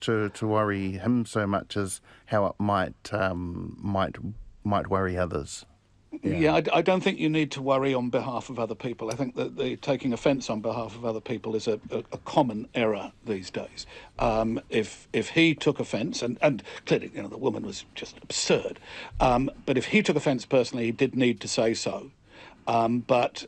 to worry him so much as how it might worry others. Yeah, I don't think you need to worry on behalf of other people. I think that the taking offence on behalf of other people is a common error these days. If he took offence, and clearly, the woman was just absurd, but if he took offence personally, he did need to say so. But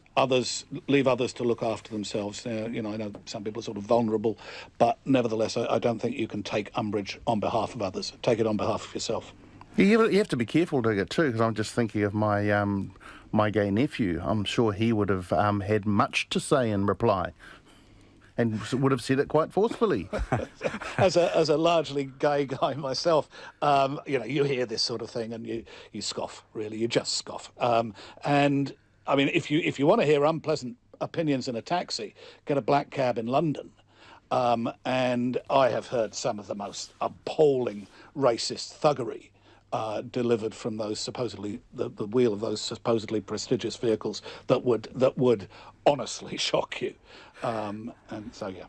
leave others to look after themselves. I know some people are sort of vulnerable, but nevertheless, I don't think you can take umbrage on behalf of others. Take it on behalf of yourself. You have to be careful doing it too, because I'm just thinking of my my gay nephew. I'm sure he would have had much to say in reply, and would have said it quite forcefully. As a largely gay guy myself, you hear this sort of thing and you scoff. Really, you just scoff. And I mean, if you want to hear unpleasant opinions in a taxi, get a black cab in London. And I have heard some of the most appalling racist thuggery delivered from those supposedly the wheel of those supposedly prestigious vehicles that would honestly shock you. And so, yeah.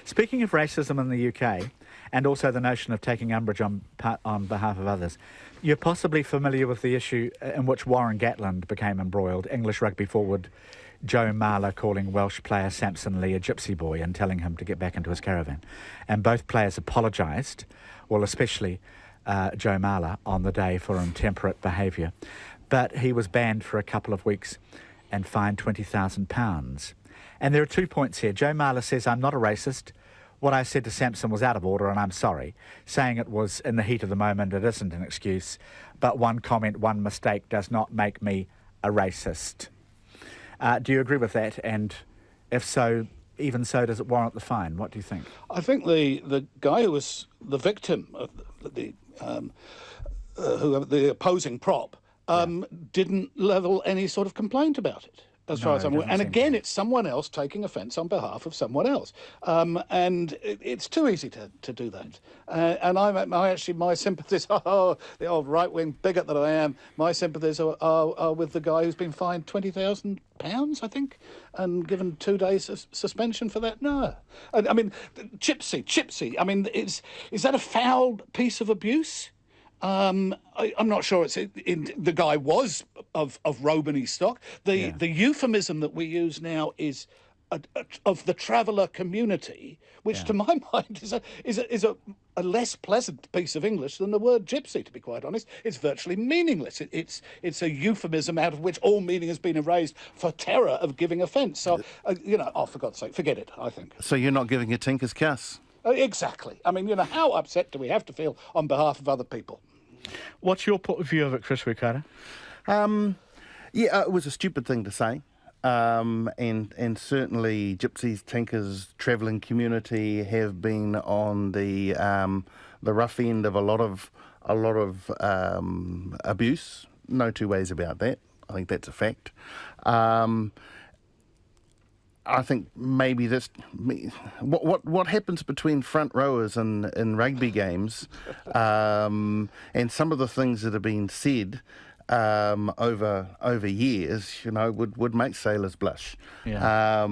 Speaking of racism in the UK, and also the notion of taking umbrage on behalf of others, you're possibly familiar with the issue in which Warren Gatland became embroiled, English rugby forward Joe Marler calling Welsh player Samson Lee a gypsy boy and telling him to get back into his caravan. And both players apologised, well, especially Joe Marler on the day for intemperate behaviour. But he was banned for a couple of weeks and fined £20,000. And there are 2 points here. Joe Marler says, "I'm not a racist. What I said to Samson was out of order and I'm sorry. Saying it was in the heat of the moment, it isn't an excuse. But one comment, one mistake does not make me a racist." Do you agree with that? And if so, even so, does it warrant the fine? What do you think? I think the guy who was the victim of the opposing prop didn't level any sort of complaint about it, as far as I'm aware. And again, it's someone else taking offence on behalf of someone else. And it's too easy to do that. And my sympathies, the old right-wing bigot that I am, my sympathies are with the guy who's been fined £20,000, I think, and given 2 days of suspension for that. No. I mean, gypsy, I mean, is that a foul piece of abuse? I'm not sure the guy was of Robany stock. The euphemism that we use now is of the traveller community, which to my mind is a less pleasant piece of English than the word gypsy, to be quite honest. It's virtually meaningless. It's a euphemism out of which all meaning has been erased for terror of giving offence. So, for God's sake, forget it, I think. So you're not giving a tinker's cuss? Exactly. I mean, how upset do we have to feel on behalf of other people? What's your view of it, Chris Ricardo? It was a stupid thing to say. And certainly gypsies, tinkers, travelling community have been on the rough end of a lot of abuse. No two ways about that. I think that's a fact. I think maybe what happens between front rowers in rugby games, and some of the things that have been said over years, would make sailors blush. Yeah.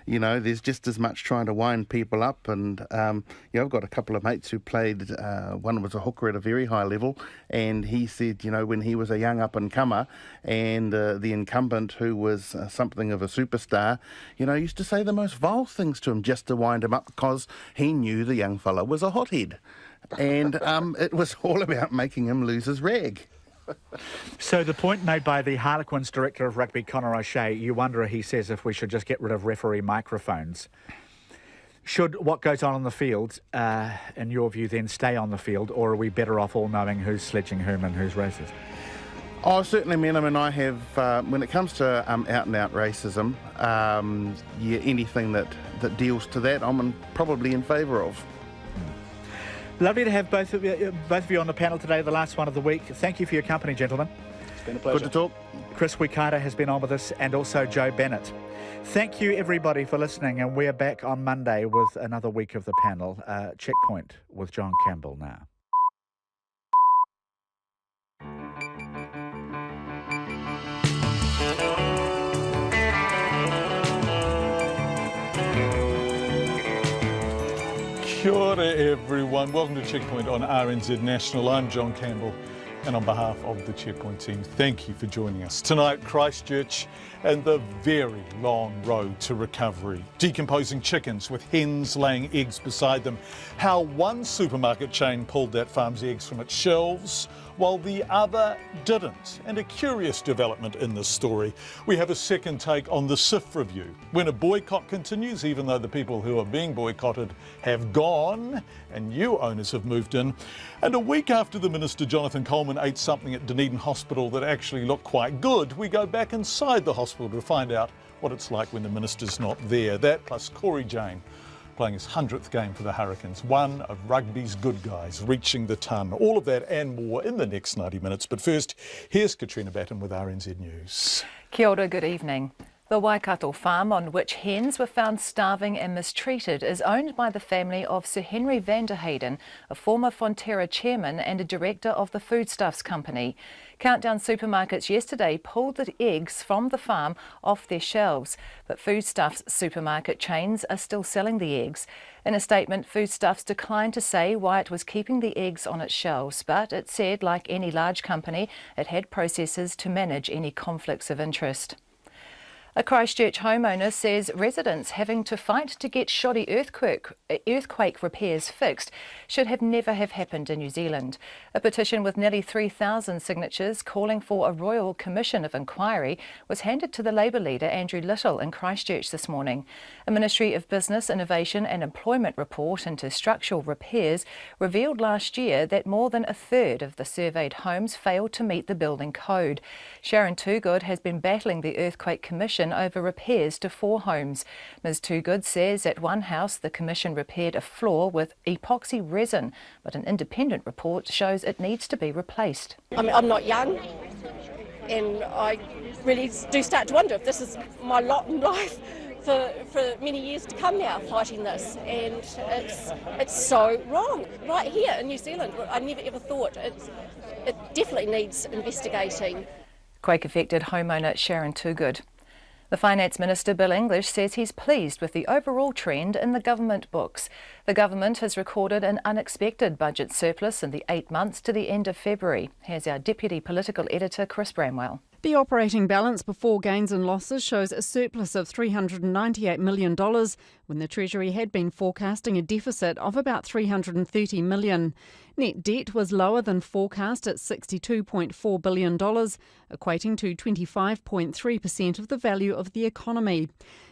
There's just as much trying to wind people up, and I've got a couple of mates who played. One was a hooker at a very high level, and he said, when he was a young up and comer, and the incumbent, who was something of a superstar, used to say the most vile things to him just to wind him up, because he knew the young fella was a hothead, and it was all about making him lose his rag. So the point made by the Harlequins director of rugby, Conor O'Shea, you wonder, he says, if we should just get rid of referee microphones. Should what goes on the field, in your view, then stay on the field, or are we better off all knowing who's sledging whom and who's racist? Oh, certainly, man. I mean, I have, when it comes to out-and-out racism, anything that deals to that, I'm probably in favour of. Lovely to have both of you on the panel today, the last one of the week. Thank you for your company, gentlemen. It's been a pleasure. Good to talk. Chris Wikata has been on with us, and also Joe Bennett. Thank you, everybody, for listening, and we're back on Monday with another week of the panel. Checkpoint with John Campbell now. Kia ora everyone, welcome to Checkpoint on RNZ National. I'm John Campbell, and on behalf of the Checkpoint team, thank you for joining us. Tonight, Christchurch and the very long road to recovery. Decomposing chickens with hens laying eggs beside them. How one supermarket chain pulled that farm's eggs from its shelves while the other didn't. And a curious development in this story. We have a second take on the SIF review. When a boycott continues, even though the people who are being boycotted have gone and new owners have moved in. And a week after the Minister Jonathan Coleman ate something at Dunedin Hospital that actually looked quite good, we go back inside the hospital to find out what it's like when the Minister's not there. That plus Corey Jane playing his 100th game for the Hurricanes, one of rugby's good guys, reaching the ton. All of that and more in the next 90 minutes. But first, here's Katrina Batten with RNZ News. Kia ora, good evening. The Waikato farm on which hens were found starving and mistreated is owned by the family of Sir Henry van der Heyden, a former Fonterra chairman and a director of the Foodstuffs Company. Countdown supermarkets yesterday pulled the eggs from the farm off their shelves, but Foodstuffs supermarket chains are still selling the eggs. In a statement, Foodstuffs declined to say why it was keeping the eggs on its shelves, but it said, like any large company, it had processes to manage any conflicts of interest. A Christchurch homeowner says residents having to fight to get shoddy earthquake repairs fixed should never have happened in New Zealand. A petition with nearly 3,000 signatures calling for a Royal Commission of Inquiry was handed to the Labour leader Andrew Little in Christchurch this morning. A Ministry of Business, Innovation and Employment report into structural repairs revealed last year that more than a third of the surveyed homes failed to meet the building code. Sharon Toogood has been battling the Earthquake Commission over repairs to 4 homes. Ms Toogood says at one house the Commission repaired a floor with epoxy resin, but an independent report shows it needs to be replaced. I'm not young, and I really do start to wonder if this is my lot in life for many years to come now, fighting this, and it's so wrong right here in New Zealand. I never ever thought it definitely needs investigating. Quake-affected homeowner Sharon Toogood. The Finance Minister, Bill English, says he's pleased with the overall trend in the government books. The government has recorded an unexpected budget surplus in the 8 months to the end of February. Here's our Deputy Political Editor, Chris Bramwell. The operating balance before gains and losses shows a surplus of $398 million when the Treasury had been forecasting a deficit of about $330 million. Net debt was lower than forecast at $62.4 billion, equating to 25.3% of the value of the economy.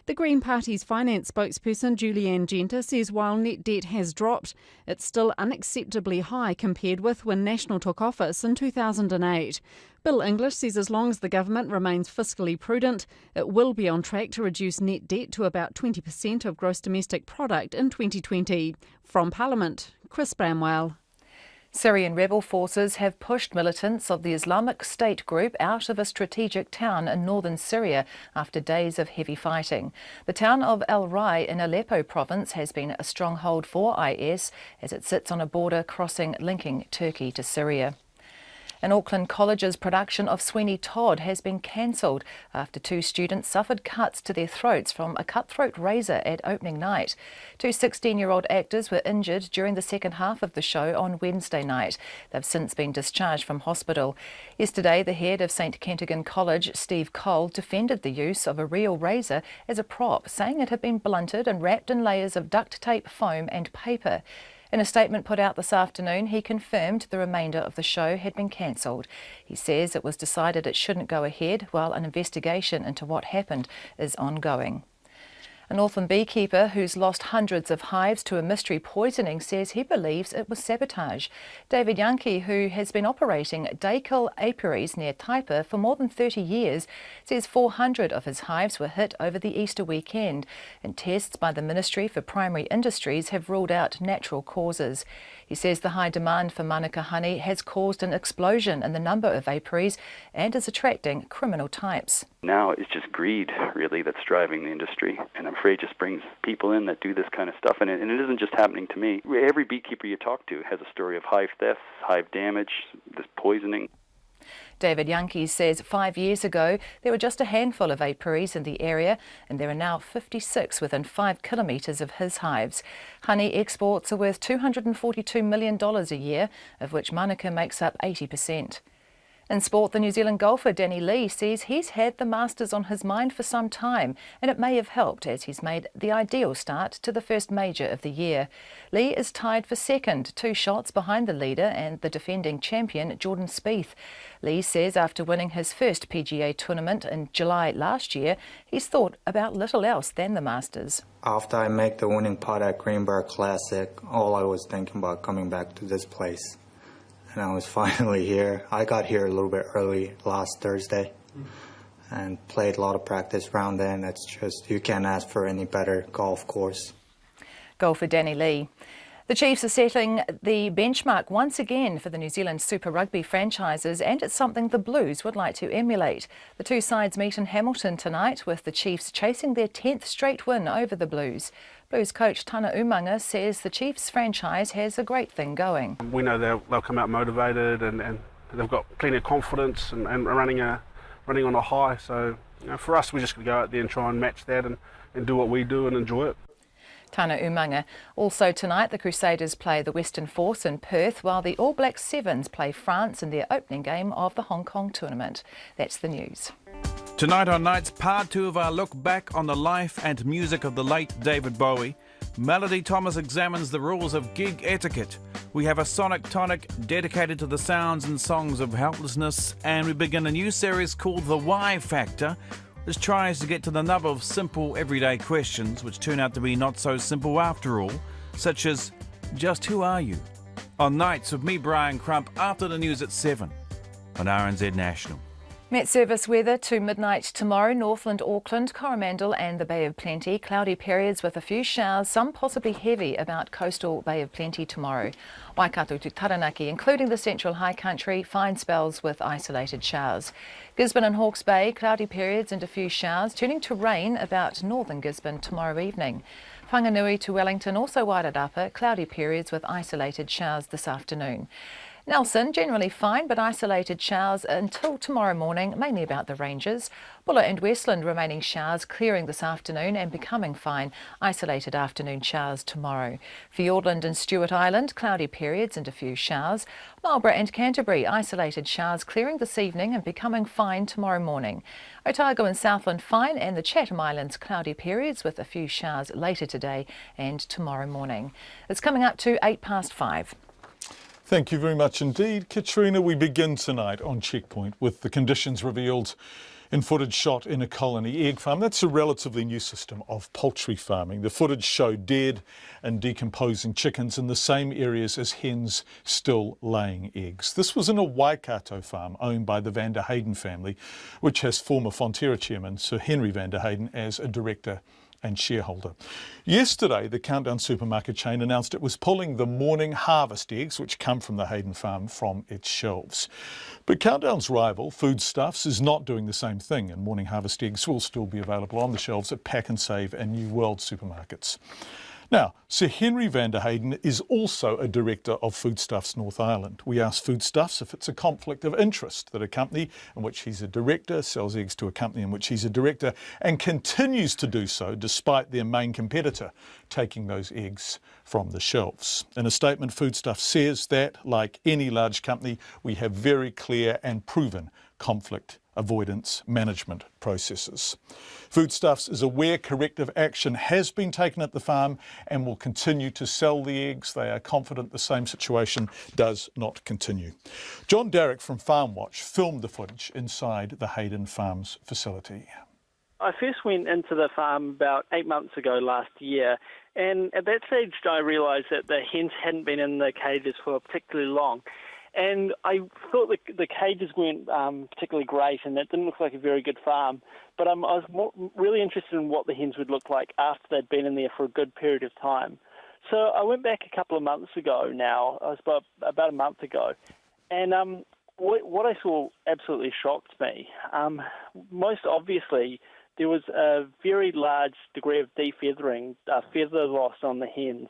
The Green Party's finance spokesperson Julianne Genter says while net debt has dropped, it's still unacceptably high compared with when National took office in 2008. Bill English says as long as the government remains fiscally prudent, it will be on track to reduce net debt to about 20% of gross domestic product in 2020. From Parliament, Chris Bramwell. Syrian rebel forces have pushed militants of the Islamic State group out of a strategic town in northern Syria after days of heavy fighting. The town of Al Rai in Aleppo province has been a stronghold for IS as it sits on a border crossing linking Turkey to Syria. An Auckland College's production of Sweeney Todd has been cancelled after 2 students suffered cuts to their throats from a cutthroat razor at opening night. 2 16-year-old actors were injured during the second half of the show on Wednesday night. They've since been discharged from hospital. Yesterday, the head of St Kentigern College, Steve Cole, defended the use of a real razor as a prop, saying it had been blunted and wrapped in layers of duct tape, foam and paper. In a statement put out this afternoon, he confirmed the remainder of the show had been cancelled. He says it was decided it shouldn't go ahead while an investigation into what happened is ongoing. A Northern beekeeper who's lost hundreds of hives to a mystery poisoning says he believes it was sabotage. David Yankee, who has been operating Daykill apiaries near Taipa for more than 30 years, says 400 of his hives were hit over the Easter weekend, and tests by the Ministry for Primary Industries have ruled out natural causes. He says the high demand for Manuka honey has caused an explosion in the number of apiaries and is attracting criminal types. Now it's just greed, really, that's driving the industry. And I'm afraid it just brings people in that do this kind of stuff. And it isn't just happening to me. Every beekeeper you talk to has a story of hive thefts, hive damage, this poisoning. David Yankee says 5 years ago there were just a handful of apiaries in the area, and there are now 56 within 5 kilometres of his hives. Honey exports are worth $242 million a year, of which Manukau makes up 80%. In sport, the New Zealand golfer Danny Lee says he's had the Masters on his mind for some time, and it may have helped as he's made the ideal start to the first major of the year. Lee is tied for second, 2 shots behind the leader and the defending champion Jordan Spieth. Lee says after winning his first PGA tournament in July last year, he's thought about little else than the Masters. After I make the winning putt at Greenberg Classic, all I was thinking about coming back to this place. And I was finally here. I got here a little bit early last Thursday and played a lot of practice round then. It's just, you can't ask for any better golf course. Golfer Danny Lee. The Chiefs are setting the benchmark once again for the New Zealand Super Rugby franchises, and it's something the Blues would like to emulate. The two sides meet in Hamilton tonight, with the Chiefs chasing their 10th straight win over the Blues. Blues coach Tana Umanga says the Chiefs franchise has a great thing going. We know they'll come out motivated and they've got plenty of confidence and running on a high. So for us, we're just going to go out there and try and match that and do what we do and enjoy it. Tana Umanga. Also tonight, the Crusaders play the Western Force in Perth, while the All Black Sevens play France in their opening game of the Hong Kong tournament. That's the news. Tonight on Nights, part 2 of our look back on the life and music of the late David Bowie. Melody Thomas examines the rules of gig etiquette. We have a sonic tonic dedicated to the sounds and songs of helplessness, and we begin a new series called The Why Factor, which tries to get to the nub of simple everyday questions which turn out to be not so simple after all, such as, just who are you? On Nights with me, Brian Crump, after the news at 7 on RNZ National. Met service weather to midnight tomorrow: Northland, Auckland, Coromandel and the Bay of Plenty. Cloudy periods with a few showers, some possibly heavy about coastal Bay of Plenty tomorrow. Waikato to Taranaki, including the central high country, fine spells with isolated showers. Gisborne and Hawke's Bay, cloudy periods and a few showers, turning to rain about northern Gisborne tomorrow evening. Whanganui to Wellington, also Wairarapa, cloudy periods with isolated showers this afternoon. Nelson, generally fine but isolated showers until tomorrow morning, mainly about the ranges. Buller and Westland remaining showers, clearing this afternoon and becoming fine. Isolated afternoon showers tomorrow. Fiordland and Stewart Island, cloudy periods and a few showers. Marlborough and Canterbury, isolated showers, clearing this evening and becoming fine tomorrow morning. Otago and Southland fine, and the Chatham Islands cloudy periods with a few showers later today and tomorrow morning. It's coming up to 5:08. Thank you very much indeed, Katrina. We begin tonight on Checkpoint with the conditions revealed in footage shot in a colony egg farm. That's a relatively new system of poultry farming. The footage showed dead and decomposing chickens in the same areas as hens still laying eggs. This was in a Waikato farm owned by the Van der Hayden family, which has former Fonterra chairman Sir Henry Van der Hayden as a director and shareholder. Yesterday, the Countdown supermarket chain announced it was pulling the morning harvest eggs, which come from the Hayden farm, from its shelves. But Countdown's rival, Foodstuffs, is not doing the same thing, and morning harvest eggs will still be available on the shelves at Pack and Save and New World supermarkets. Now, Sir Henry Van der Hayden is also a director of Foodstuffs North Island. We asked Foodstuffs if it's a conflict of interest that a company in which he's a director sells eggs to a company in which he's a director and continues to do so despite their main competitor taking those eggs from the shelves. In a statement, Foodstuffs says that, like any large company, we have very clear and proven conflict avoidance management processes. Foodstuffs is aware corrective action has been taken at the farm and will continue to sell the eggs. They are confident the same situation does not continue. John Darrick from Farm Watch filmed the footage inside the Hayden Farms facility. I first went into the farm about 8 months ago last year, and at that stage I realised that the hens hadn't been in the cages for particularly long. And I thought the cages weren't particularly great, and it didn't look like a very good farm. But I was really interested in what the hens would look like after they'd been in there for a good period of time. So I went back a couple of months ago now. I was about a month ago. And what I saw absolutely shocked me. Most obviously, there was a very large degree of defeathering, feather loss on the hens.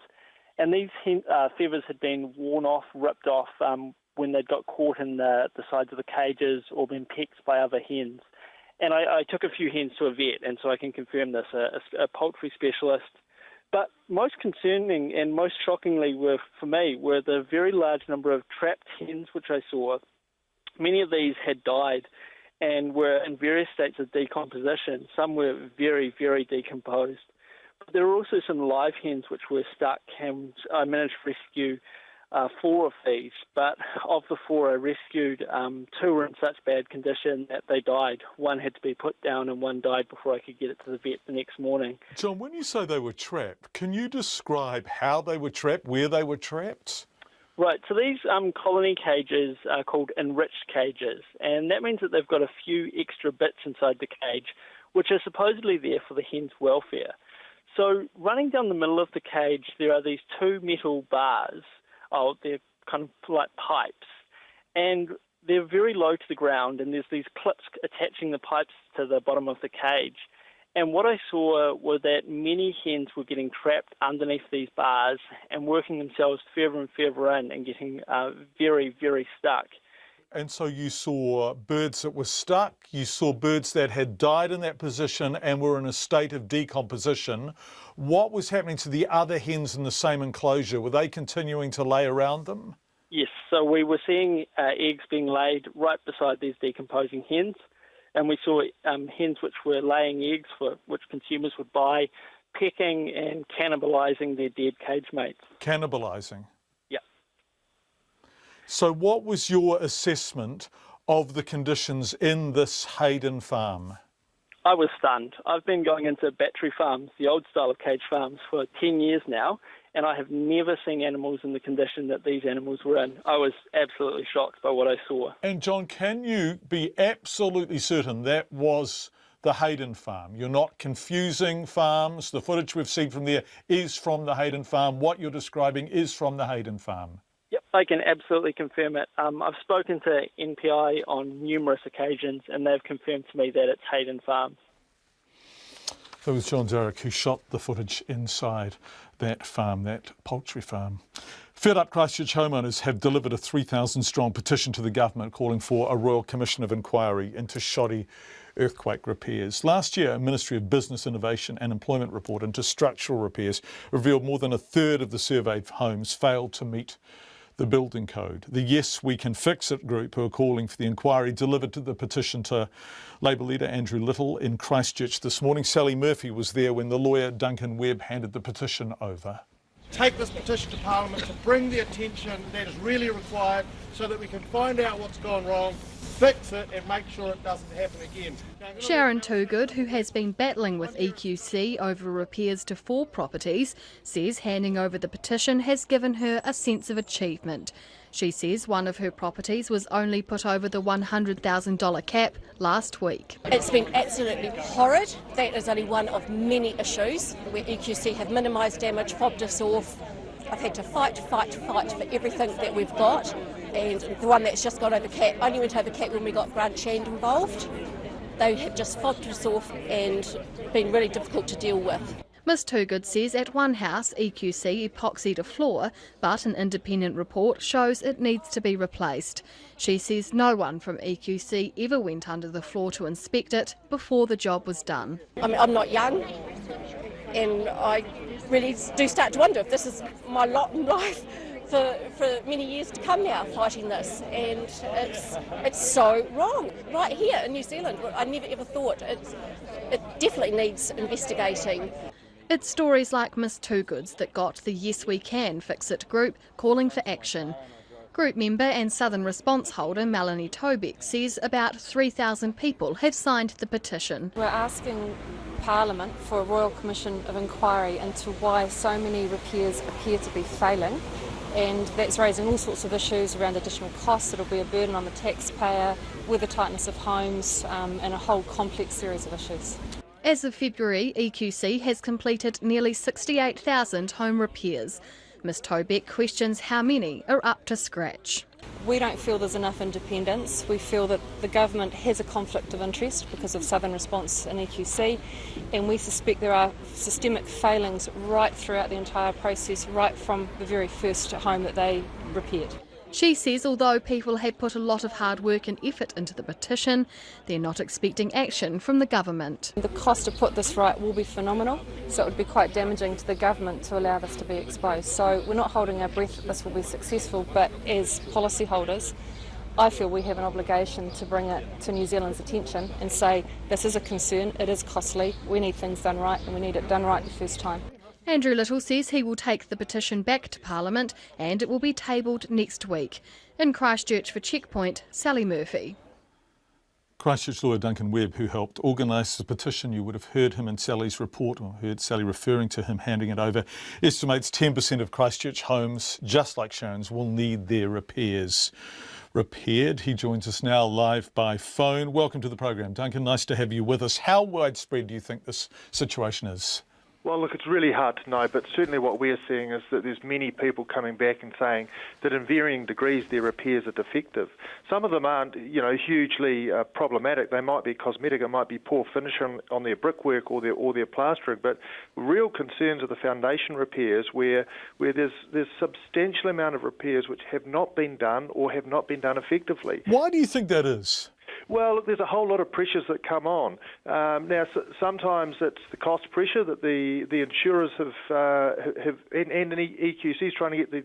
And these feathers had been worn off, ripped off when they'd got caught in the sides of the cages or been pecked by other hens. And I took a few hens to a vet, and so I can confirm this, a poultry specialist. But most concerning and most shockingly for me were the very large number of trapped hens which I saw. Many of these had died and were in various states of decomposition. Some were very, very decomposed. But there were also some live hens which were stuck, and I managed to rescue 4 of these. But of the 4 I rescued, 2 were in such bad condition that they died. 1 had to be put down and 1 died before I could get it to the vet the next morning. John, when you say they were trapped, can you describe how they were trapped, where they were trapped? Right, so these colony cages are called enriched cages, and that means that they've got a few extra bits inside the cage, which are supposedly there for the hen's welfare. So running down the middle of the cage, there are these 2 metal bars. They're kind of like pipes, and they're very low to the ground, and there's these clips attaching the pipes to the bottom of the cage. And what I saw were that many hens were getting trapped underneath these bars and working themselves further and further in and getting very, very stuck. And so you saw birds that were stuck, you saw birds that had died in that position and were in a state of decomposition. What was happening to the other hens in the same enclosure? Were they continuing to lay around them? Yes, so we were seeing eggs being laid right beside these decomposing hens, and we saw hens which were laying eggs for which consumers would buy, pecking and cannibalising their dead cage mates. Cannibalising? Yeah. So what was your assessment of the conditions in this Hayden farm? I was stunned. I've been going into battery farms, the old style of cage farms, for 10 years now, and I have never seen animals in the condition that these animals were in. I was absolutely shocked by what I saw. And John, can you be absolutely certain that was the Hayden farm? You're not confusing farms. The footage we've seen from there is from the Hayden farm. What you're describing is from the Hayden farm. Yep, I can absolutely confirm it. I've spoken to NPI on numerous occasions, and they've confirmed to me that it's Hayden Farm. That was John Derrick, who shot the footage inside that farm, that poultry farm. Fed Up Christchurch homeowners have delivered a 3,000-strong petition to the government calling for a Royal Commission of Inquiry into shoddy earthquake repairs. Last year, a Ministry of Business, Innovation and Employment report into structural repairs revealed more than a third of the surveyed homes failed to meet the building code. The Yes We Can Fix It group, who are calling for the inquiry, delivered the petition to Labour leader Andrew Little in Christchurch this morning. Sally Murphy was there when the lawyer Duncan Webb handed the petition over. Take this petition to Parliament to bring the attention that is really required so that we can find out what's gone wrong, fix it and make sure it doesn't happen again. Sharon Toogood, who has been battling with EQC over repairs to 4 properties, says handing over the petition has given her a sense of achievement. She says one of her properties was only put over the $100,000 cap last week. It's been absolutely horrid. That is only one of many issues where EQC have minimised damage, fobbed us off. I've had to fight for everything that we've got, and the one that's just gone over cap only went over cap when we got Grant Shand involved. They have just fobbed us off and been really difficult to deal with. Ms Toogood says at one house EQC epoxied a floor, but an independent report shows it needs to be replaced. She says no one from EQC ever went under the floor to inspect it before the job was done. I'm not young, and I really do start to wonder if this is my lot in life for many years to come now, fighting this, and it's so wrong right here in New Zealand. I never ever thought it definitely needs investigating. It's stories like Ms Toogood's that got the Yes We Can Fix It group calling for action. Group member and Southern Response holder Melanie Tobeck says about 3,000 people have signed the petition. We're asking Parliament for a Royal Commission of Inquiry into why so many repairs appear to be failing, and that's raising all sorts of issues around additional costs. It'll be a burden on the taxpayer, weather tightness of homes, and a whole complex series of issues. As of February, EQC has completed nearly 68,000 home repairs. Ms Tobeck questions how many are up to scratch. We don't feel there's enough independence. We feel that the government has a conflict of interest because of Southern Response and EQC, and we suspect there are systemic failings right throughout the entire process, right from the very first home that they repaired. She says although people have put a lot of hard work and effort into the petition, they're not expecting action from the government. The cost to put this right will be phenomenal, so it would be quite damaging to the government to allow this to be exposed. So we're not holding our breath that this will be successful, but as policyholders, I feel we have an obligation to bring it to New Zealand's attention and say this is a concern, it is costly, we need things done right and we need it done right the first time. Andrew Little says he will take the petition back to Parliament and it will be tabled next week. In Christchurch for Checkpoint, Sally Murphy. Christchurch lawyer Duncan Webb, who helped organise the petition, you would have heard him in Sally's report, or heard Sally referring to him handing it over, estimates 10% of Christchurch homes, just like Sharon's, will need their repairs repaired. He joins us now live by phone. Welcome to the program, Duncan. Nice to have you with us. How widespread do you think this situation is? Well, look, it's really hard to know, but certainly what we're seeing is that there's many people coming back and saying that in varying degrees their repairs are defective. Some of them aren't, hugely problematic. They might be cosmetic, it might be poor finish on their brickwork or their plastering, but real concerns are the foundation repairs where there's substantial amount of repairs which have not been done or have not been done effectively. Why do you think that is? Well, there's a whole lot of pressures that come on. Now, sometimes it's the cost pressure that the insurers have and EQC's trying to get the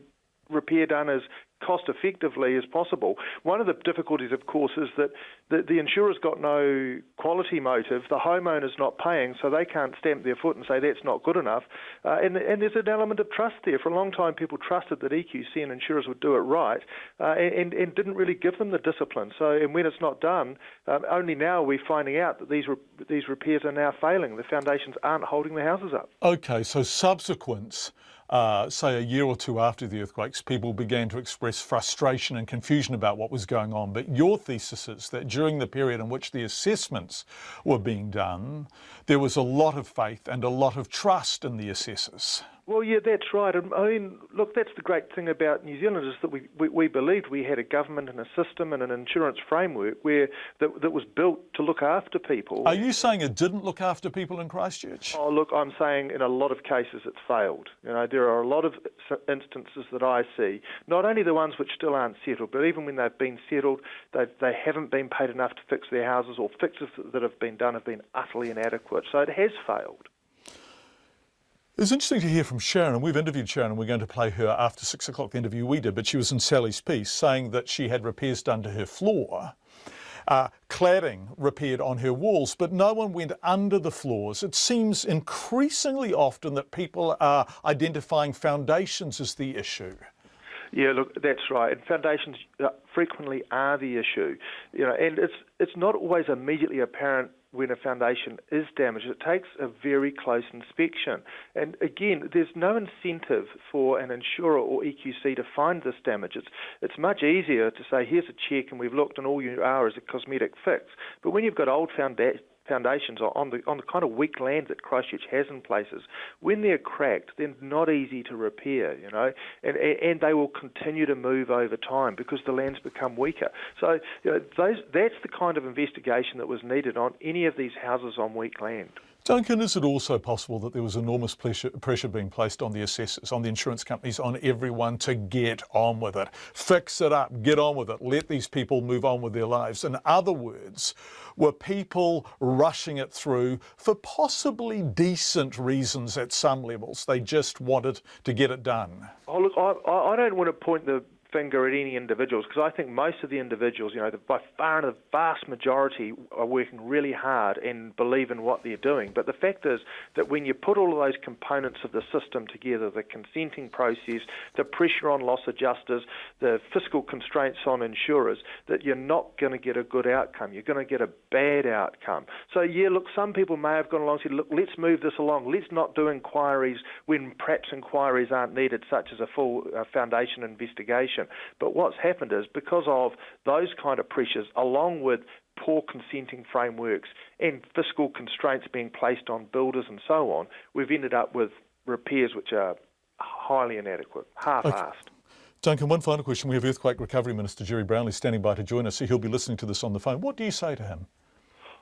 repair done as cost effectively as possible. One of the difficulties, of course, is that the insurer's got no quality motive. The homeowner's not paying, so they can't stamp their foot and say that's not good enough. And there's an element of trust there. For a long time, people trusted that EQC and insurers would do it right and didn't really give them the discipline. So, and when it's not done, only now we're finding out that these repairs are now failing. The foundations aren't holding the houses up. Okay, so subsequent, say a year or two after the earthquakes, people began to express frustration and confusion about what was going on. But your thesis is that during the period in which the assessments were being done, there was a lot of faith and a lot of trust in the assessors. Well, yeah, that's right. I mean, look, that's the great thing about New Zealand is that we believed we had a government and a system and an insurance framework that was built to look after people. Are you saying it didn't look after people in Christchurch? Oh, look, I'm saying in a lot of cases it's failed. There are a lot of instances that I see, not only the ones which still aren't settled, but even when they've been settled, they haven't been paid enough to fix their houses, or fixes that have been done have been utterly inadequate. So it has failed. It's interesting to hear from Sharon, and we've interviewed Sharon, and we're going to play her after 6 o'clock, the interview we did, but she was in Sally's piece saying that she had repairs done to her floor, cladding repaired on her walls, but no one went under the floors. It seems increasingly often that people are identifying foundations as the issue. Yeah, look, that's right. And foundations frequently are the issue. And it's not always immediately apparent when a foundation is damaged. It takes a very close inspection. And again, there's no incentive for an insurer or EQC to find this damage. It's much easier to say, here's a check and we've looked and all you are is a cosmetic fix. But when you've got old foundations on the kind of weak land that Christchurch has in places, when they're cracked, they're not easy to repair, and they will continue to move over time because the land's become weaker. So that's the kind of investigation that was needed on any of these houses on weak land. Duncan, is it also possible that there was enormous pressure being placed on the assessors, on the insurance companies, on everyone to get on with it, fix it up, get on with it, let these people move on with their lives? In other words, were people rushing it through for possibly decent reasons at some levels? They just wanted to get it done. Oh, look, I don't want to point the finger at any individuals, because I think most of the individuals, by far the vast majority are working really hard and believe in what they're doing. But the fact is that when you put all of those components of the system together, the consenting process, the pressure on loss adjusters, the fiscal constraints on insurers, that you're not going to get a good outcome. You're going to get a bad outcome. So yeah, look, some people may have gone along and said, look, let's move this along. Let's not do inquiries when perhaps inquiries aren't needed, such as a full foundation investigation. But what's happened is, because of those kind of pressures, along with poor consenting frameworks and fiscal constraints being placed on builders and so on, we've ended up with repairs which are highly inadequate, half-assed. Okay. Duncan, one final question. We have Earthquake Recovery Minister Jerry Brownlee standing by to join us, so he'll be listening to this on the phone. What do you say to him?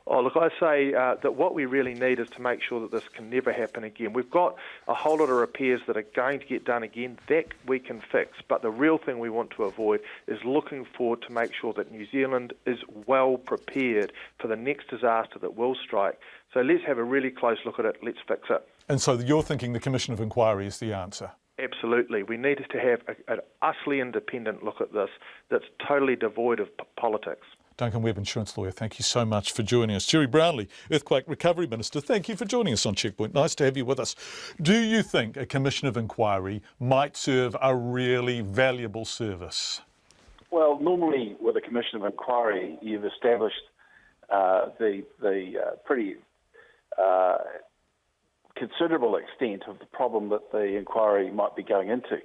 Oh, look, I say that what we really need is to make sure that this can never happen again. We've got a whole lot of repairs that are going to get done again. That we can fix. But the real thing we want to avoid is looking forward to make sure that New Zealand is well prepared for the next disaster that will strike. So let's have a really close look at it. Let's fix it. And so you're thinking the Commission of Inquiry is the answer? Absolutely. We need to have an utterly independent look at this that's totally devoid of politics. Duncan Webb, insurance lawyer, thank you so much for joining us. Jerry Brownlee, Earthquake Recovery Minister, thank you for joining us on Checkpoint. Nice to have you with us. Do you think a Commission of Inquiry might serve a really valuable service? Well, normally with a Commission of Inquiry, you've established the pretty considerable extent of the problem that the inquiry might be going into.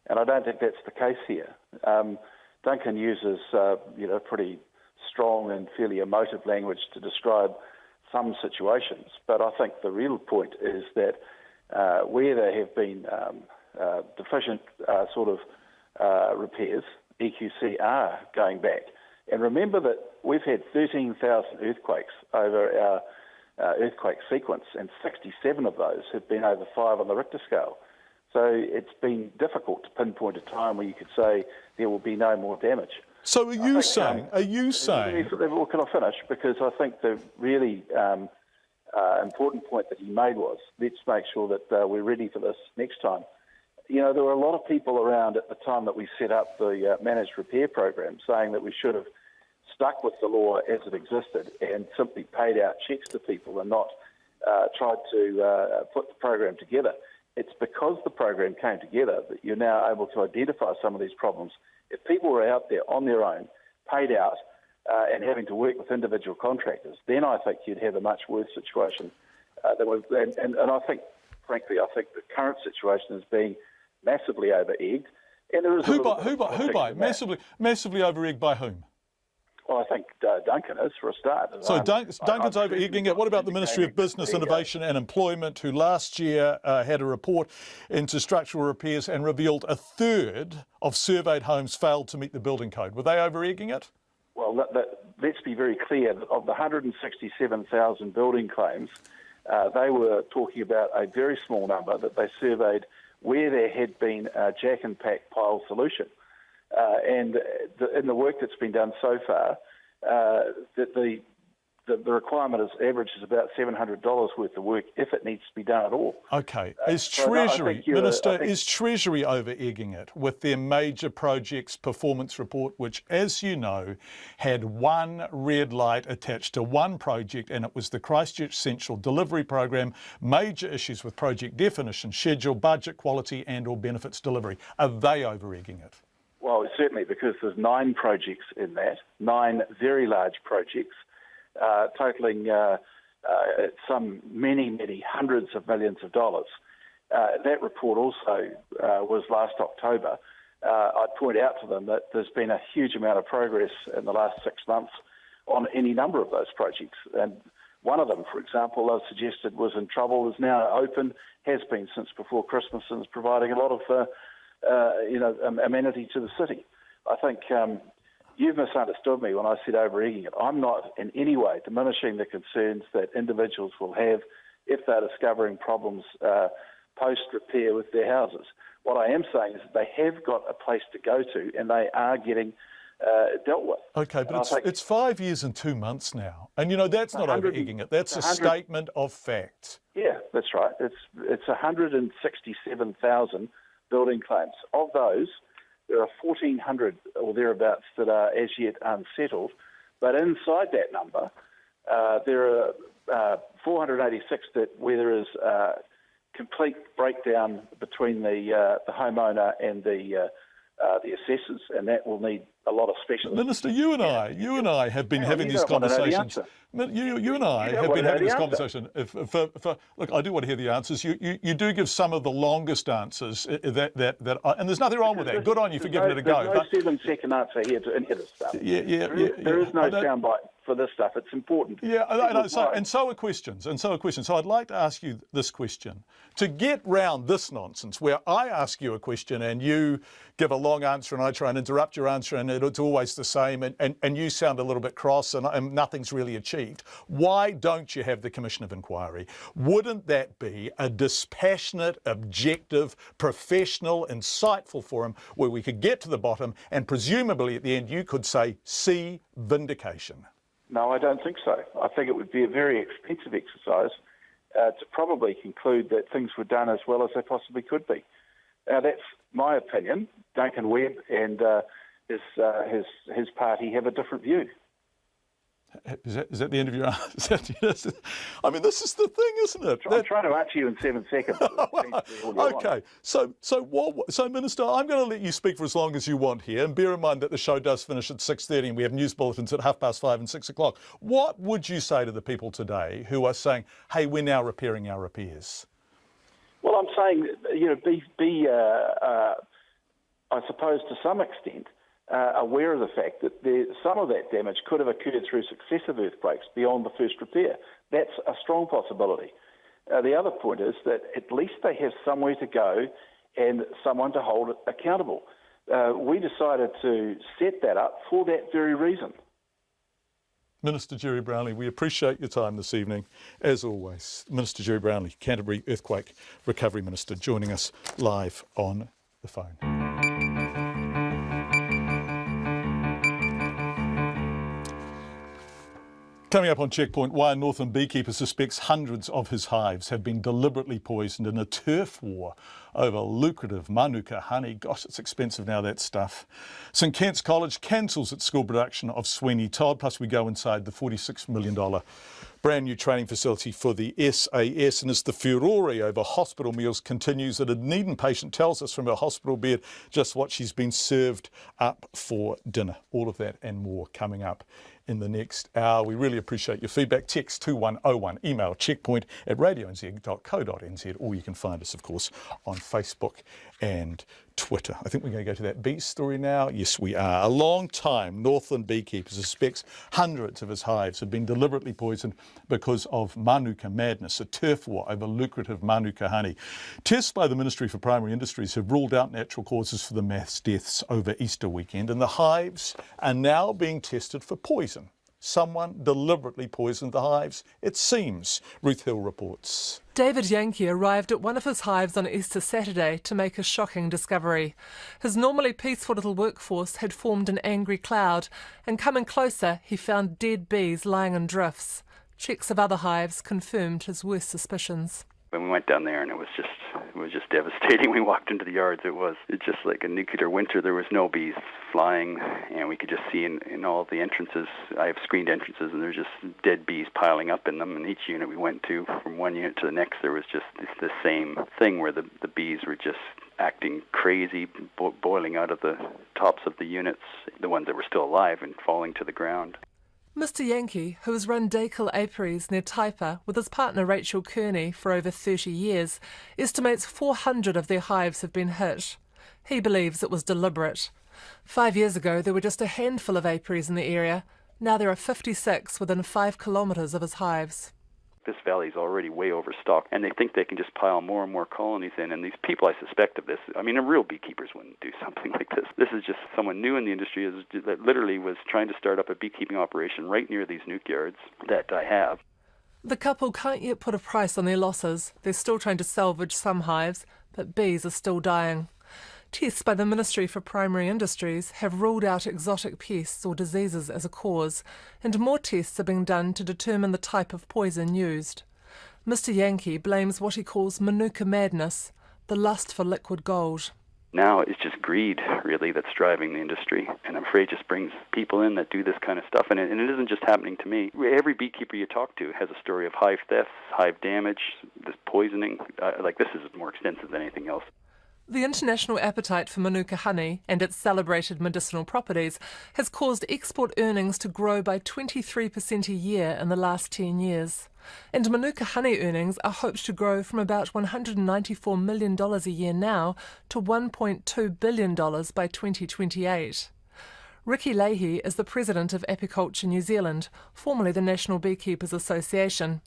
And I don't think that's the case here. Duncan uses pretty strong and fairly emotive language to describe some situations, but I think the real point is that where there have been deficient repairs, EQC are going back. And remember that we've had 13,000 earthquakes over our earthquake sequence, and 67 of those have been over 5 on the Richter scale. So it's been difficult to pinpoint a time where you could say there will be no more damage. So are you saying? Well, can I finish? Because I think the really important point that he made was, let's make sure that we're ready for this next time. You know, there were a lot of people around at the time that we set up the managed repair program saying that we should have stuck with the law as it existed and simply paid out cheques to people and not tried to put the program together. It's because the program came together that you're now able to identify some of these problems. If people were out there on their own, paid out, and having to work with individual contractors, then I think you'd have a much worse situation. And I think, frankly, the current situation is being massively over-egged. And there is who by? Massively over-egged by whom? Well, I think Duncan is, for a start. So Duncan's over-egging it. What about the Ministry of Business, Innovation and Employment, who last year had a report into structural repairs and revealed a third of surveyed homes failed to meet the building code? Were they over-egging it? Well, let's be very clear that of the 167,000 building claims, they were talking about a very small number that they surveyed where there had been a jack and pack pile solution. And in the work that's been done so far, the requirement averages about $700 worth of work if it needs to be done at all. Okay. Is Treasury, Minister, is Treasury over-egging it with their major projects performance report, which, as you know, had one red light attached to one project, and it was the Christchurch Central Delivery Program, major issues with project definition, schedule, budget, quality and or benefits delivery. Are they over-egging it? Well, certainly, because there's 9 projects in that, 9 very large projects, totaling some many hundreds of millions of dollars. That report also was last October. I'd point out to them that there's been a huge amount of progress in the last 6 months on any number of those projects. And one of them, for example, I suggested was in trouble, is now open, has been since before Christmas, and is providing a lot of amenity to the city. I think you've misunderstood me when I said over-egging it. I'm not in any way diminishing the concerns that individuals will have if they're discovering problems post-repair with their houses. What I am saying is that they have got a place to go to and they are getting dealt with. Okay, but it's 5 years and 2 months now. And, you know, that's not over-egging it. That's a statement of fact. Yeah, that's right. It's 167,000 building claims. Of those, there are 1,400 or thereabouts that are as yet unsettled, but inside that number, there are 486 where there is complete breakdown between the homeowner and the assessors, and that will need a lot of specialists. Minister, you and I have been having these conversations. You and I have been having this conversation. Look, I do want to hear the answers. You do give some of the longest answers and there's nothing wrong with that. Good on you for giving it a go. There's no 7-second answer here to any of this stuff. Yeah. There is no soundbite. for this stuff. It's important. Yeah, and so are questions. So I'd like to ask you this question. To get round this nonsense, where I ask you a question and you give a long answer and I try and interrupt your answer and it's always the same and you sound a little bit cross and nothing's really achieved, why don't you have the Commission of Inquiry? Wouldn't that be a dispassionate, objective, professional, insightful forum where we could get to the bottom and presumably at the end you could say, see vindication? No, I don't think so. I think it would be a very expensive exercise to probably conclude that things were done as well as they possibly could be. Now, that's my opinion. Duncan Webb and his party have a different view. Is that the end of your answer? I mean, this is the thing, isn't it? I'm trying to answer you in 7 seconds. Okay, so Minister, I'm going to let you speak for as long as you want here, and bear in mind that the show does finish at 6:30 and we have news bulletins at 5:30 and 6 o'clock. What would you say to the people today who are saying, hey, we're now repairing our repairs? Well, I'm saying, I suppose to some extent, aware of the fact that some of that damage could have occurred through successive earthquakes beyond the first repair. That's a strong possibility. The other point is that at least they have somewhere to go and someone to hold it accountable. We decided to set that up for that very reason. Minister Jerry Brownlee, we appreciate your time this evening, as always. Minister Jerry Brownlee, Canterbury Earthquake Recovery Minister, joining us live on the phone. Coming up on Checkpoint, why a northern beekeeper suspects hundreds of his hives have been deliberately poisoned in a turf war over lucrative Manuka honey. Gosh, it's expensive now, that stuff. St Kitts College cancels its school production of Sweeney Todd, plus we go inside the $46 million brand new training facility for the SAS. And as the furore over hospital meals continues, a Dunedin patient tells us from her hospital bed just what she's been served up for dinner. All of that and more coming up in the next hour. We really appreciate your feedback. Text 2101, email checkpoint@radionz.co.nz, or you can find us, of course, on Facebook and Twitter. I think we're going to go to that bee story now. Yes, we are. A long-time Northland beekeeper suspects hundreds of his hives have been deliberately poisoned because of Manuka madness, a turf war over lucrative Manuka honey. Tests by the Ministry for Primary Industries have ruled out natural causes for the mass deaths over Easter weekend, and the hives are now being tested for poison. Someone deliberately poisoned the hives, it seems, Ruth Hill reports. David Yankee arrived at one of his hives on Easter Saturday to make a shocking discovery. His normally peaceful little workforce had formed an angry cloud, and coming closer he found dead bees lying in drifts. Checks of other hives confirmed his worst suspicions. When we went down there, and it was just devastating. We walked into the yards. It's just like a nuclear winter. There was no bees flying, and we could just see in all of the entrances. I have screened entrances, and there's just dead bees piling up in them. And each unit we went to, from one unit to the next, there was just the same thing where the bees were just acting crazy, boiling out of the tops of the units, the ones that were still alive, and falling to the ground. Mr Yankee, who has run Dakel Apiaries near Taipa with his partner Rachel Kearney for over 30 years, estimates 400 of their hives have been hit. He believes it was deliberate. 5 years ago there were just a handful of apiaries in the area. Now there are 56 within 5 kilometres of his hives. This valley is already way overstocked, and they think they can just pile more and more colonies in. And these people I suspect of this, I mean, real beekeepers wouldn't do something like this. This is just someone new in the industry that literally was trying to start up a beekeeping operation right near these nuke yards that I have. The couple can't yet put a price on their losses. They're still trying to salvage some hives, but bees are still dying. Tests by the Ministry for Primary Industries have ruled out exotic pests or diseases as a cause, and more tests are being done to determine the type of poison used. Mr Yankee blames what he calls Manuka madness, the lust for liquid gold. Now it's just greed, really, that's driving the industry, and I'm afraid it just brings people in that do this kind of stuff, and it isn't just happening to me. Every beekeeper you talk to has a story of hive thefts, hive damage, this poisoning. This is more extensive than anything else. The international appetite for Manuka honey and its celebrated medicinal properties has caused export earnings to grow by 23% a year in the last 10 years. And Manuka honey earnings are hoped to grow from about $194 million a year now to $1.2 billion by 2028. Ricky Leahy is the president of Apiculture New Zealand, formerly the National Beekeepers Association.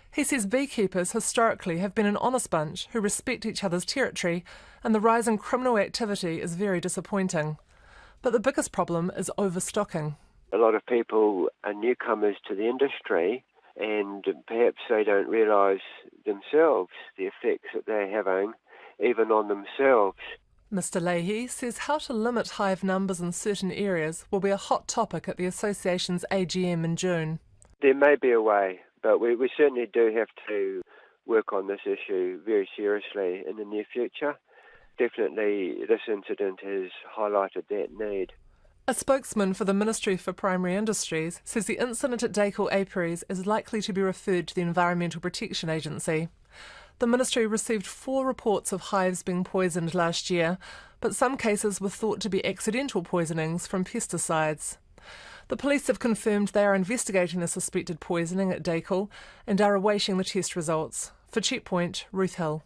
He says beekeepers historically have been an honest bunch who respect each other's territory, and the rise in criminal activity is very disappointing. But the biggest problem is overstocking. A lot of people are newcomers to the industry, and perhaps they don't realise themselves the effects that they're having, even on themselves. Mr Leahy says how to limit hive numbers in certain areas will be a hot topic at the association's AGM in June. There may be a way, but we certainly do have to work on this issue very seriously in the near future. Definitely this incident has highlighted that need. A spokesman for the Ministry for Primary Industries says the incident at Dakel Apiaries is likely to be referred to the Environmental Protection Agency. The ministry received 4 reports of hives being poisoned last year, but some cases were thought to be accidental poisonings from pesticides. The police have confirmed they are investigating the suspected poisoning at Dakel and are awaiting the test results. For Checkpoint, Ruth Hill.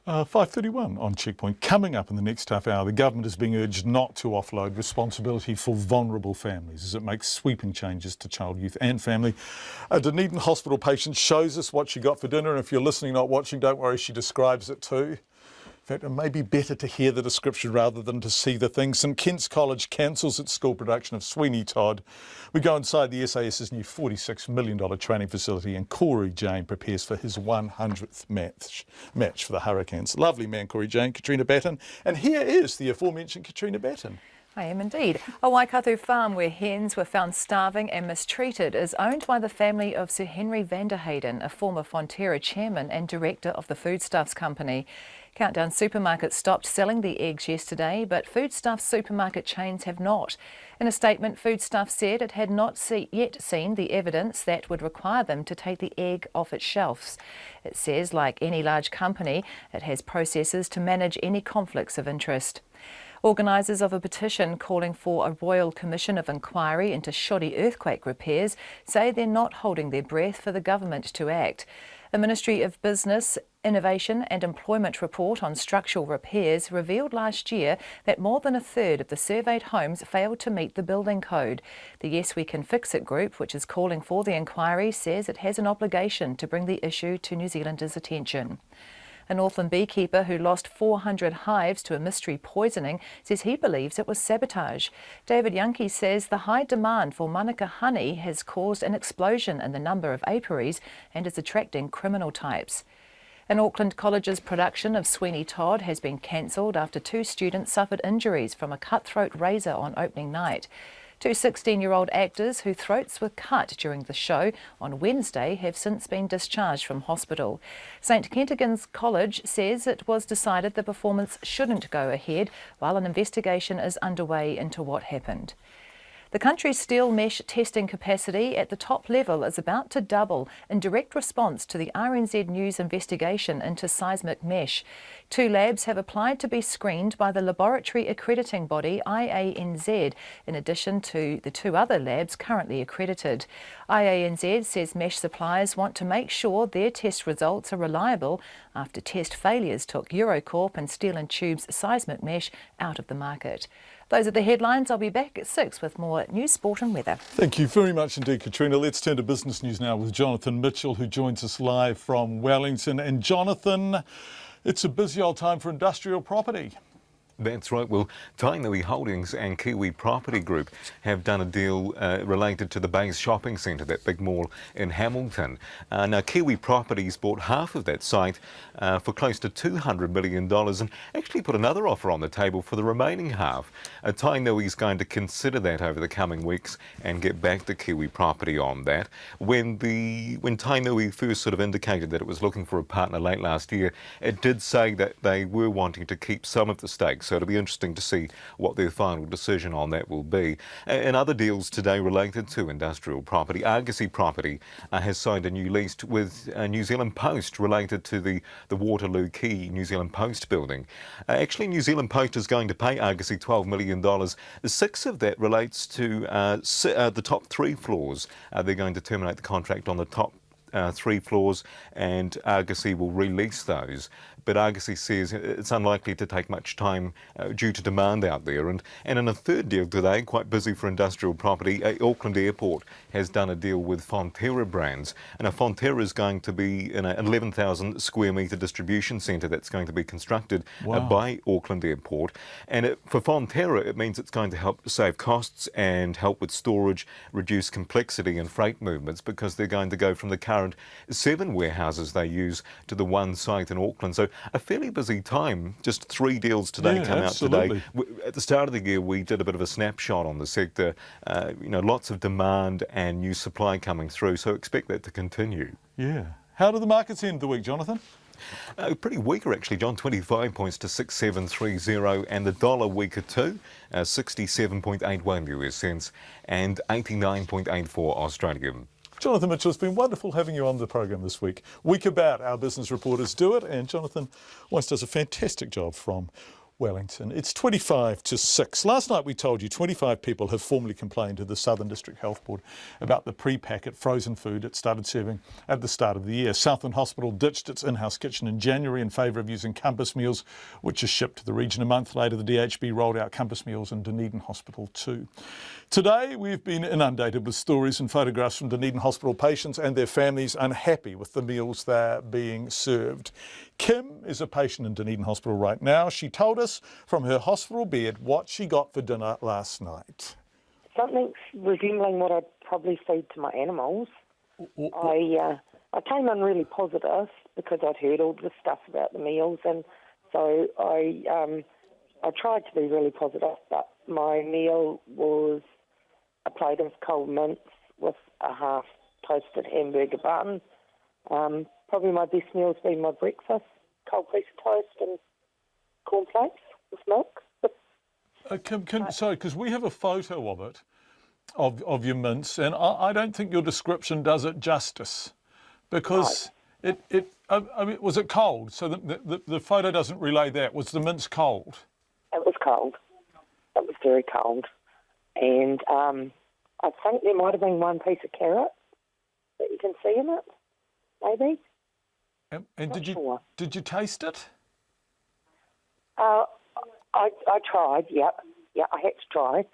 5:31 on Checkpoint. Coming up in the next half hour, the government is being urged not to offload responsibility for vulnerable families as it makes sweeping changes to child, youth and family. A Dunedin hospital patient shows us what she got for dinner, and if you're listening, not watching, don't worry, she describes it too. In fact, it may be better to hear the description rather than to see the thing. St Kitts College cancels its school production of Sweeney Todd. We go inside the SAS's new $46 million training facility, and Corey Jane prepares for his 100th match for the Hurricanes. Lovely man, Corey Jane, Katrina Batten. And here is the aforementioned Katrina Batten. I am indeed. A Waikato farm where hens were found starving and mistreated is owned by the family of Sir Henry van der Heyden, a former Fonterra chairman and director of the Foodstuffs Company. Countdown Supermarkets stopped selling the eggs yesterday, but Foodstuffs supermarket chains have not. In a statement, Foodstuffs said it had not yet seen the evidence that would require them to take the egg off its shelves. It says, like any large company, it has processes to manage any conflicts of interest. Organisers of a petition calling for a Royal Commission of Inquiry into shoddy earthquake repairs say they're not holding their breath for the government to act. The Ministry of Business, Innovation and Employment report on structural repairs revealed last year that more than a third of the surveyed homes failed to meet the building code. The Yes We Can Fix It group, which is calling for the inquiry, says it has an obligation to bring the issue to New Zealanders' attention. A Northland beekeeper who lost 400 hives to a mystery poisoning says he believes it was sabotage. David Yankee says the high demand for Manukau honey has caused an explosion in the number of apiaries and is attracting criminal types. An Auckland College's production of Sweeney Todd has been cancelled after 2 students suffered injuries from a cutthroat razor on opening night. 2 16-year-old actors whose throats were cut during the show on Wednesday have since been discharged from hospital. St Kentigern's College says it was decided the performance shouldn't go ahead while an investigation is underway into what happened. The country's steel mesh testing capacity at the top level is about to double in direct response to the RNZ News investigation into seismic mesh. 2 labs have applied to be screened by the laboratory accrediting body RNZ, in addition to the 2 other labs currently accredited. RNZ says mesh suppliers want to make sure their test results are reliable after test failures took Eurocorp and Steel & Tube's seismic mesh out of the market. Those are the headlines. I'll be back at 6 with more news, sport and weather. Thank you very much indeed, Katrina. Let's turn to business news now with Jonathan Mitchell, who joins us live from Wellington. And Jonathan, it's a busy old time for industrial property. That's right. Well, Tainui Holdings and Kiwi Property Group have done a deal related to the Bays Shopping Centre, that big mall in Hamilton. Now, Kiwi Properties bought half of that site for close to $200 million and actually put another offer on the table for the remaining half. Tainui is going to consider that over the coming weeks and get back to Kiwi Property on that. When Tainui first sort of indicated that it was looking for a partner late last year, it did say that they were wanting to keep some of the stakes. So it'll be interesting to see what their final decision on that will be. And other deals today related to industrial property. Argosy Property has signed a new lease with New Zealand Post related to the Waterloo Quay New Zealand Post building. Actually, New Zealand Post is going to pay Argosy $12 million. 6 of that relates to the top 3 floors. They're going to terminate the contract on the top 3 floors, and Argosy will release those. But Argosy says it's unlikely to take much time due to demand out there. And in a third deal today, quite busy for industrial property, Auckland Airport has done a deal with Fonterra Brands. And Fonterra is going to be in an 11,000 square metre distribution centre that's going to be constructed by Auckland Airport. And for Fonterra, it means it's going to help save costs and help with storage, reduce complexity and freight movements, because they're going to go from the current 7 warehouses they use to the 1 site in Auckland. So a fairly busy time. Just 3 deals today come out today. At the start of the year, we did a bit of a snapshot on the sector. Lots of demand and new supply coming through, so expect that to continue. Yeah. How do the markets end the week, Jonathan? Pretty weaker actually, John. 25 points to 6730, and the dollar weaker too, 67.81 US cents and 89.84 Australian. Jonathan Mitchell, it's been wonderful having you on the program this week. Week about, our business reporters do it, and Jonathan always does a fantastic job from Wellington. It's 25 to 6. Last night we told you 25 people have formally complained to the Southern District Health Board about the pre-packet frozen food it started serving at the start of the year. Southland Hospital ditched its in-house kitchen in January in favour of using Compass meals, which is shipped to the region. A month later, the DHB rolled out Compass meals in Dunedin Hospital too. Today, we've been inundated with stories and photographs from Dunedin Hospital patients and their families unhappy with the meals they're being served. Kim is a patient in Dunedin Hospital right now. She told us from her hospital bed what she got for dinner last night. Something resembling what I'd probably feed to my animals. I came in really positive because I'd heard all this stuff about the meals, and so I tried to be really positive, but my meal was a plate of cold mince with a half toasted hamburger bun. Probably my best meal's been my breakfast, cold piece of toast and cornflakes with milk. Sorry, because we have a photo of it, of your mince, and I don't think your description does it justice, because was it cold? So the photo doesn't relay that. Was the mince cold? It was cold. It was very cold. And I think there might have been one piece of carrot that you can see in it, maybe. And did you taste it? I tried, yeah, I had to try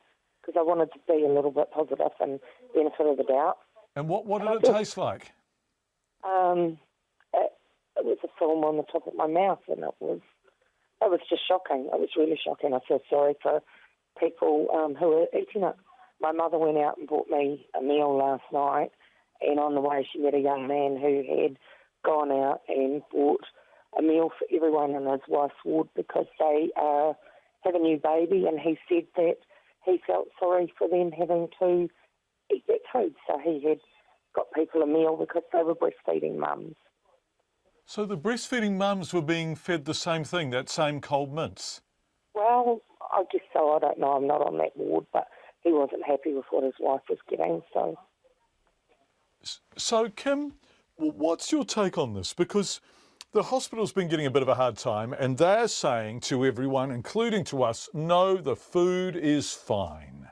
because I wanted to be a little bit positive and benefit of the doubt. And what did it taste like? It was a film on the top of my mouth, and it was just shocking. It was really shocking. I feel sorry for people who are eating it. My mother went out and bought me a meal last night, and on the way she met a young man who had gone out and bought a meal for everyone in his wife's ward because they have a new baby, and he said that he felt sorry for them having to eat that food. So he had got people a meal because they were breastfeeding mums. So the breastfeeding mums were being fed the same thing, that same cold mince? Well, I guess so. I don't know. I'm not on that ward, but he wasn't happy with what his wife was getting. So Kim, what's your take on this? Because the hospital's been getting a bit of a hard time, and they're saying to everyone, including to us, no, the food is fine.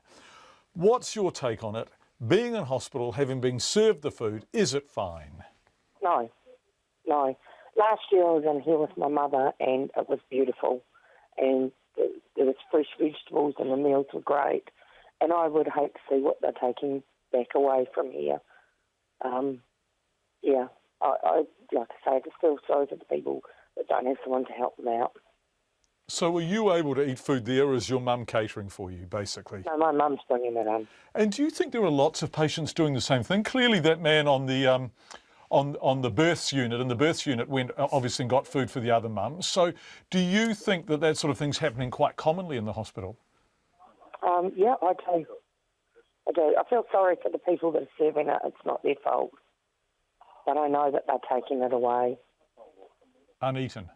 What's your take on it? Being in hospital, having been served the food, is it fine? No. Last year I was in here with my mother, and it was beautiful. And there was fresh vegetables, and the meals were great. And I would hate to see what they're taking back away from here. I like I say, I just feel sorry for the people that don't have someone to help them out. So were you able to eat food there, or is your mum catering for you, basically? No, my mum's bringing it in. And do you think there are lots of patients doing the same thing? Clearly that man on the births unit, and the births unit went obviously and got food for the other mums. So do you think that sort of thing's happening quite commonly in the hospital? Yeah, I do. I feel sorry for the people that are serving it. It's not their fault. But I know that they're taking it away. Uneaten?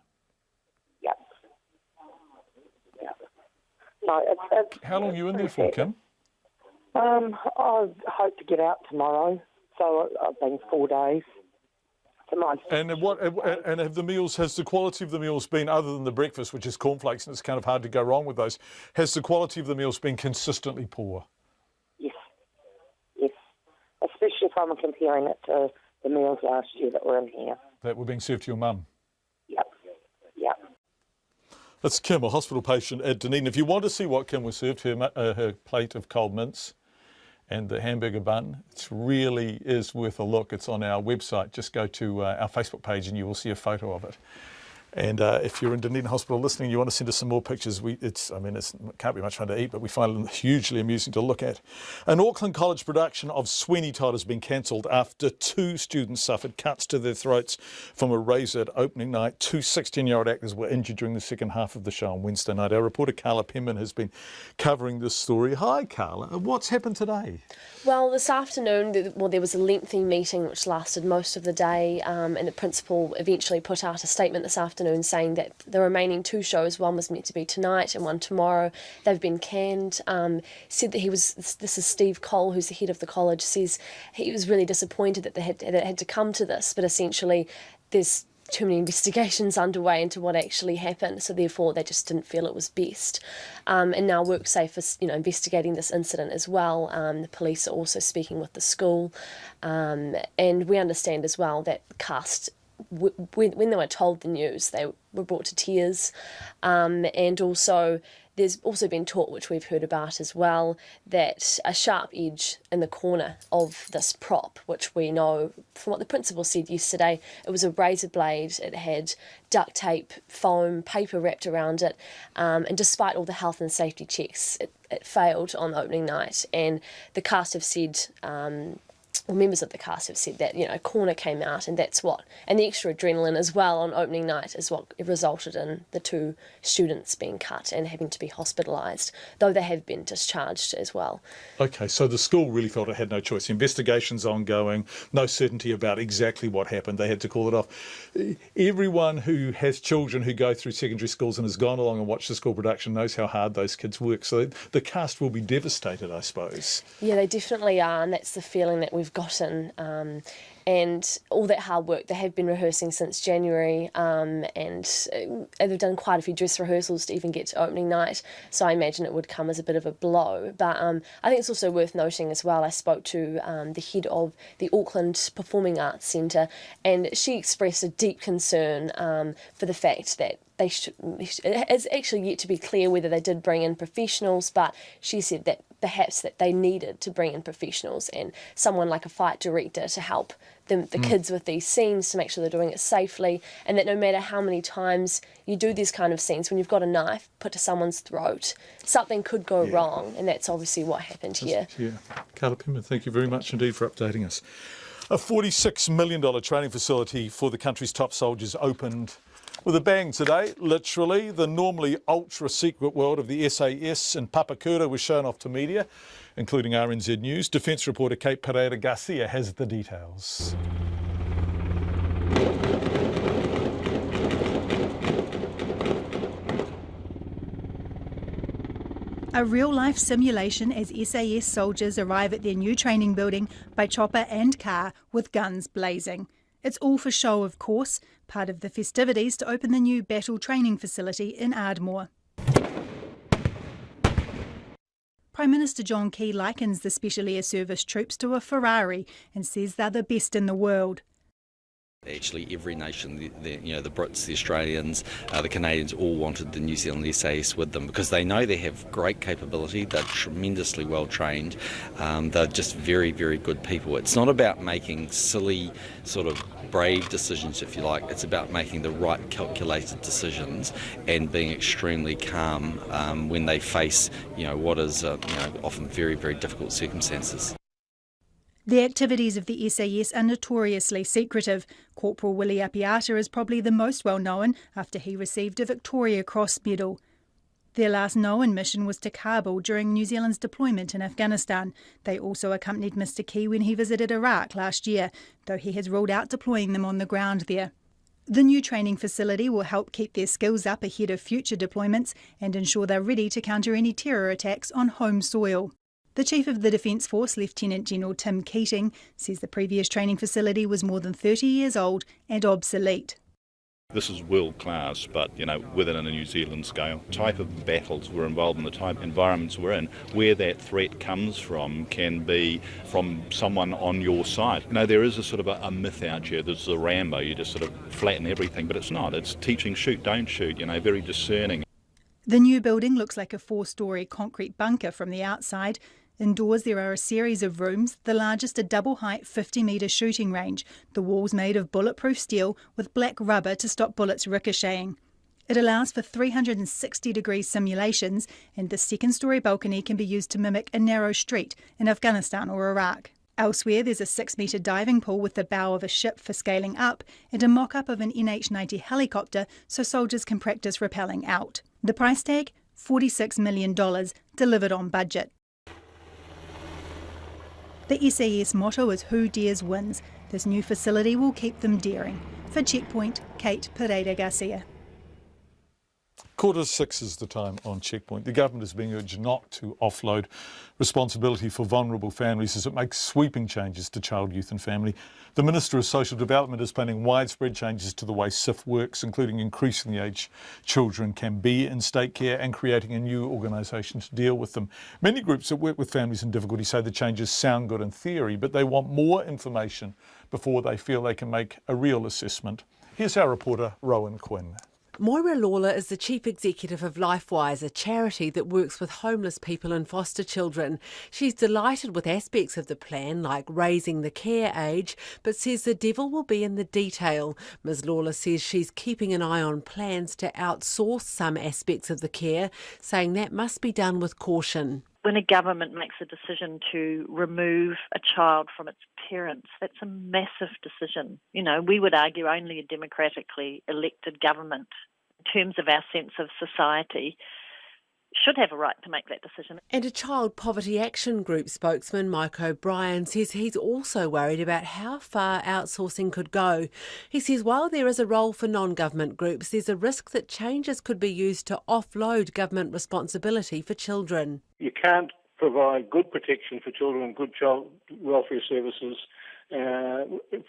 Yep. No, it's How long are you in there for, Kim? I hope to get out tomorrow. So I've been 4 days. And have the meals, has the quality of the meals been, other than the breakfast, which is cornflakes, and it's kind of hard to go wrong with those, has the quality of the meals been consistently poor? Yes. Especially if I'm comparing it to the meals last year that were in here. That were being served to your mum? Yep. That's Kim, a hospital patient at Dunedin. If you want to see what Kim was served, her plate of cold mince and the hamburger bun, it really is worth a look. It's on our website. Just go to our Facebook page and you will see a photo of it. And if you're in Dunedin Hospital listening, you want to send us some more pictures. It can't be much fun to eat, but we find them hugely amusing to look at. An Auckland College production of Sweeney Todd has been cancelled after 2 students suffered cuts to their throats from a razor at opening night. 2 16-year-old actors were injured during the second half of the show on Wednesday night. Our reporter Carla Penman has been covering this story. Hi, Carla. What's happened today? Well, this afternoon, there was a lengthy meeting which lasted most of the day, and the principal eventually put out a statement this afternoon saying that the remaining 2 shows, one was meant to be tonight and one tomorrow, they've been canned. Said that this is Steve Cole, who's the head of the college, says he was really disappointed that it had to come to this, but essentially there's too many investigations underway into what actually happened, so therefore they just didn't feel it was best. And now WorkSafe is investigating this incident as well. The police are also speaking with the school, and we understand as well that the cast, when they were told the news, they were brought to tears, and also there's also been talk, which we've heard about as well, that a sharp edge in the corner of this prop, which we know from what the principal said yesterday, it was a razor blade, it had duct tape, foam, paper wrapped around it, and despite all the health and safety checks, it failed on opening night. And the cast have said, or members of the cast have said that, a corner came out, and and the extra adrenaline as well on opening night is what resulted in the 2 students being cut and having to be hospitalised, though they have been discharged as well. Okay, so the school really felt it had no choice. The investigation's ongoing, no certainty about exactly what happened. They had to call it off. Everyone who has children who go through secondary schools and has gone along and watched the school production knows how hard those kids work. So the cast will be devastated, I suppose. Yeah, they definitely are, and that's the feeling that we've gotten. And all that hard work, they have been rehearsing since January, and they've done quite a few dress rehearsals to even get to opening night, so I imagine it would come as a bit of a blow. But I think it's also worth noting as well, I spoke to the head of the Auckland Performing Arts Centre, and she expressed a deep concern for the fact that it's actually yet to be clear whether they did bring in professionals, but she said that perhaps that they needed to bring in professionals and someone like a fight director to help the kids with these scenes, to make sure they're doing it safely, and that no matter how many times you do these kind of scenes, when you've got a knife put to someone's throat, something could go wrong, and that's obviously what happened here. Yeah. Carla Penman, thank you very much indeed for updating us. A $46 million training facility for the country's top soldiers opened with a bang today, literally. The normally ultra-secret world of the SAS in Papakura was shown off to media, including RNZ News. Defence reporter Kate Pereira Garcia has the details. A real-life simulation as SAS soldiers arrive at their new training building by chopper and car with guns blazing. It's all for show, of course, part of the festivities to open the new battle training facility in Ardmore. Prime Minister John Key likens the Special Air Service troops to a Ferrari and says they're the best in the world. Actually, every nation, the Brits, the Australians, the Canadians, all wanted the New Zealand SAS with them because they know they have great capability, they're tremendously well trained, they're just very, very good people. It's not about making silly, sort of brave decisions, if you like. It's about making the right calculated decisions and being extremely calm when they face, what is often very, very difficult circumstances. The activities of the SAS are notoriously secretive. Corporal Willie Apiata is probably the most well known after he received a Victoria Cross medal. Their last known mission was to Kabul during New Zealand's deployment in Afghanistan. They also accompanied Mr Key when he visited Iraq last year, though he has ruled out deploying them on the ground there. The new training facility will help keep their skills up ahead of future deployments and ensure they're ready to counter any terror attacks on home soil. The Chief of the Defence Force, Lieutenant General Tim Keating, says the previous training facility was more than 30 years old and obsolete. This is world class, but within a New Zealand scale. Type of battles we're involved in, the type of environments we're in, where that threat comes from can be from someone on your side. There is a sort of a myth out here. There's the Rambo, you just sort of flatten everything, but it's not. It's teaching shoot, don't shoot. Very discerning. The new building looks like a 4-storey concrete bunker from the outside. Indoors there are a series of rooms, the largest a double-height 50-metre shooting range, the walls made of bulletproof steel with black rubber to stop bullets ricocheting. It allows for 360-degree simulations, and the second-storey balcony can be used to mimic a narrow street in Afghanistan or Iraq. Elsewhere there's a 6-metre diving pool with the bow of a ship for scaling up and a mock-up of an NH-90 helicopter so soldiers can practice rappelling out. The price tag? $46 million, delivered on budget. The SAS motto is "Who dares wins." This new facility will keep them daring. For Checkpoint, Kate Pereira-Garcia. 5:45 is the time on Checkpoint. The government is being urged not to offload responsibility for vulnerable families as it makes sweeping changes to child, youth and family. The Minister of Social Development is planning widespread changes to the way SIF works, including increasing the age children can be in state care and creating a new organisation to deal with them. Many groups that work with families in difficulty say the changes sound good in theory, but they want more information before they feel they can make a real assessment. Here's our reporter, Rowan Quinn. Moira Lawler is the Chief Executive of LifeWise, a charity that works with homeless people and foster children. She's delighted with aspects of the plan, like raising the care age, but says the devil will be in the detail. Ms Lawler says she's keeping an eye on plans to outsource some aspects of the care, saying that must be done with caution. When a government makes a decision to remove a child from its parents, that's a massive decision. We would argue only a democratically elected government, in terms of our sense of society, should have a right to make that decision. And a Child Poverty Action Group spokesman, Mike O'Brien, says he's also worried about how far outsourcing could go. He says while there is a role for non-government groups, there's a risk that changes could be used to offload government responsibility for children. You can't provide good protection for children and good child welfare services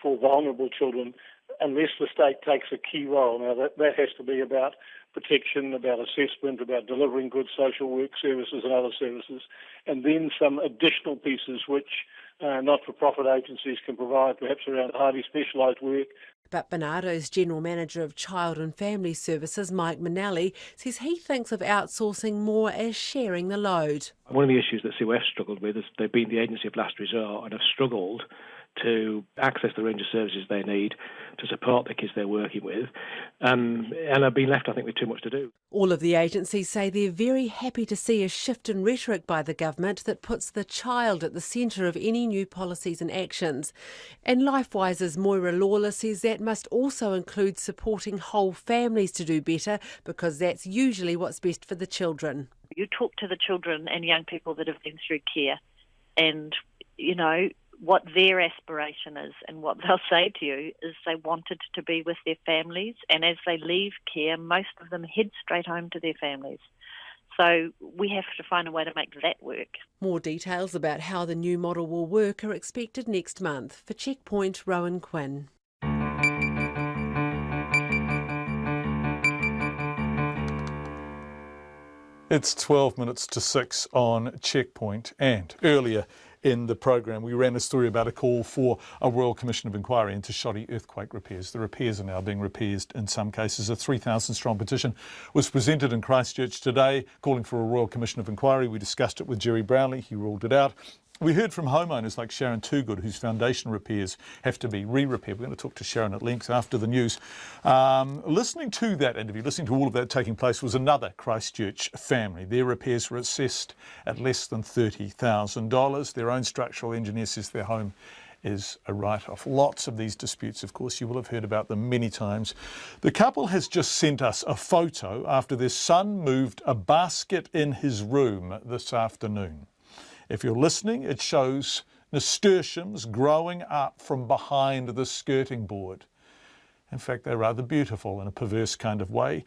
for vulnerable children unless the state takes a key role. Now that has to be about protection, about assessment, about delivering good social work services and other services, and then some additional pieces which not-for-profit agencies can provide, perhaps around highly specialised work. But Bernardo's General Manager of Child and Family Services, Mike Manelli, says he thinks of outsourcing more as sharing the load. One of the issues that COF struggled with is they've been the agency of last resort and have struggled to access the range of services they need to support the kids they're working with, and have been left, I think, with too much to do. All of the agencies say they're very happy to see a shift in rhetoric by the government that puts the child at the centre of any new policies and actions. And LifeWise's Moira Lawler says that must also include supporting whole families to do better, because that's usually what's best for the children. You talk to the children and young people that have been through care, and, what their aspiration is, and what they'll say to you is they wanted to be with their families, and as they leave care, most of them head straight home to their families. So we have to find a way to make that work. More details about how the new model will work are expected next month. For Checkpoint, Rowan Quinn. It's 12 minutes to 6 on Checkpoint, and earlier in the program we ran a story about a call for a Royal Commission of Inquiry into shoddy earthquake repairs. The repairs are now being repaired in some cases. A 3,000 strong petition was presented in Christchurch today calling for a Royal Commission of Inquiry. We discussed it with Jerry Brownlee. He ruled it out. We heard from homeowners like Sharon Toogood, whose foundation repairs have to be re-repaired. We're going to talk to Sharon at length after the news. Listening to that interview, listening to all of that taking place, was another Christchurch family. Their repairs were assessed at less than $30,000. Their own structural engineer says their home is a write-off. Lots of these disputes, of course, you will have heard about them many times. The couple has just sent us a photo after their son moved a basket in his room this afternoon. If you're listening, it shows nasturtiums growing up from behind the skirting board. In fact, they're rather beautiful in a perverse kind of way.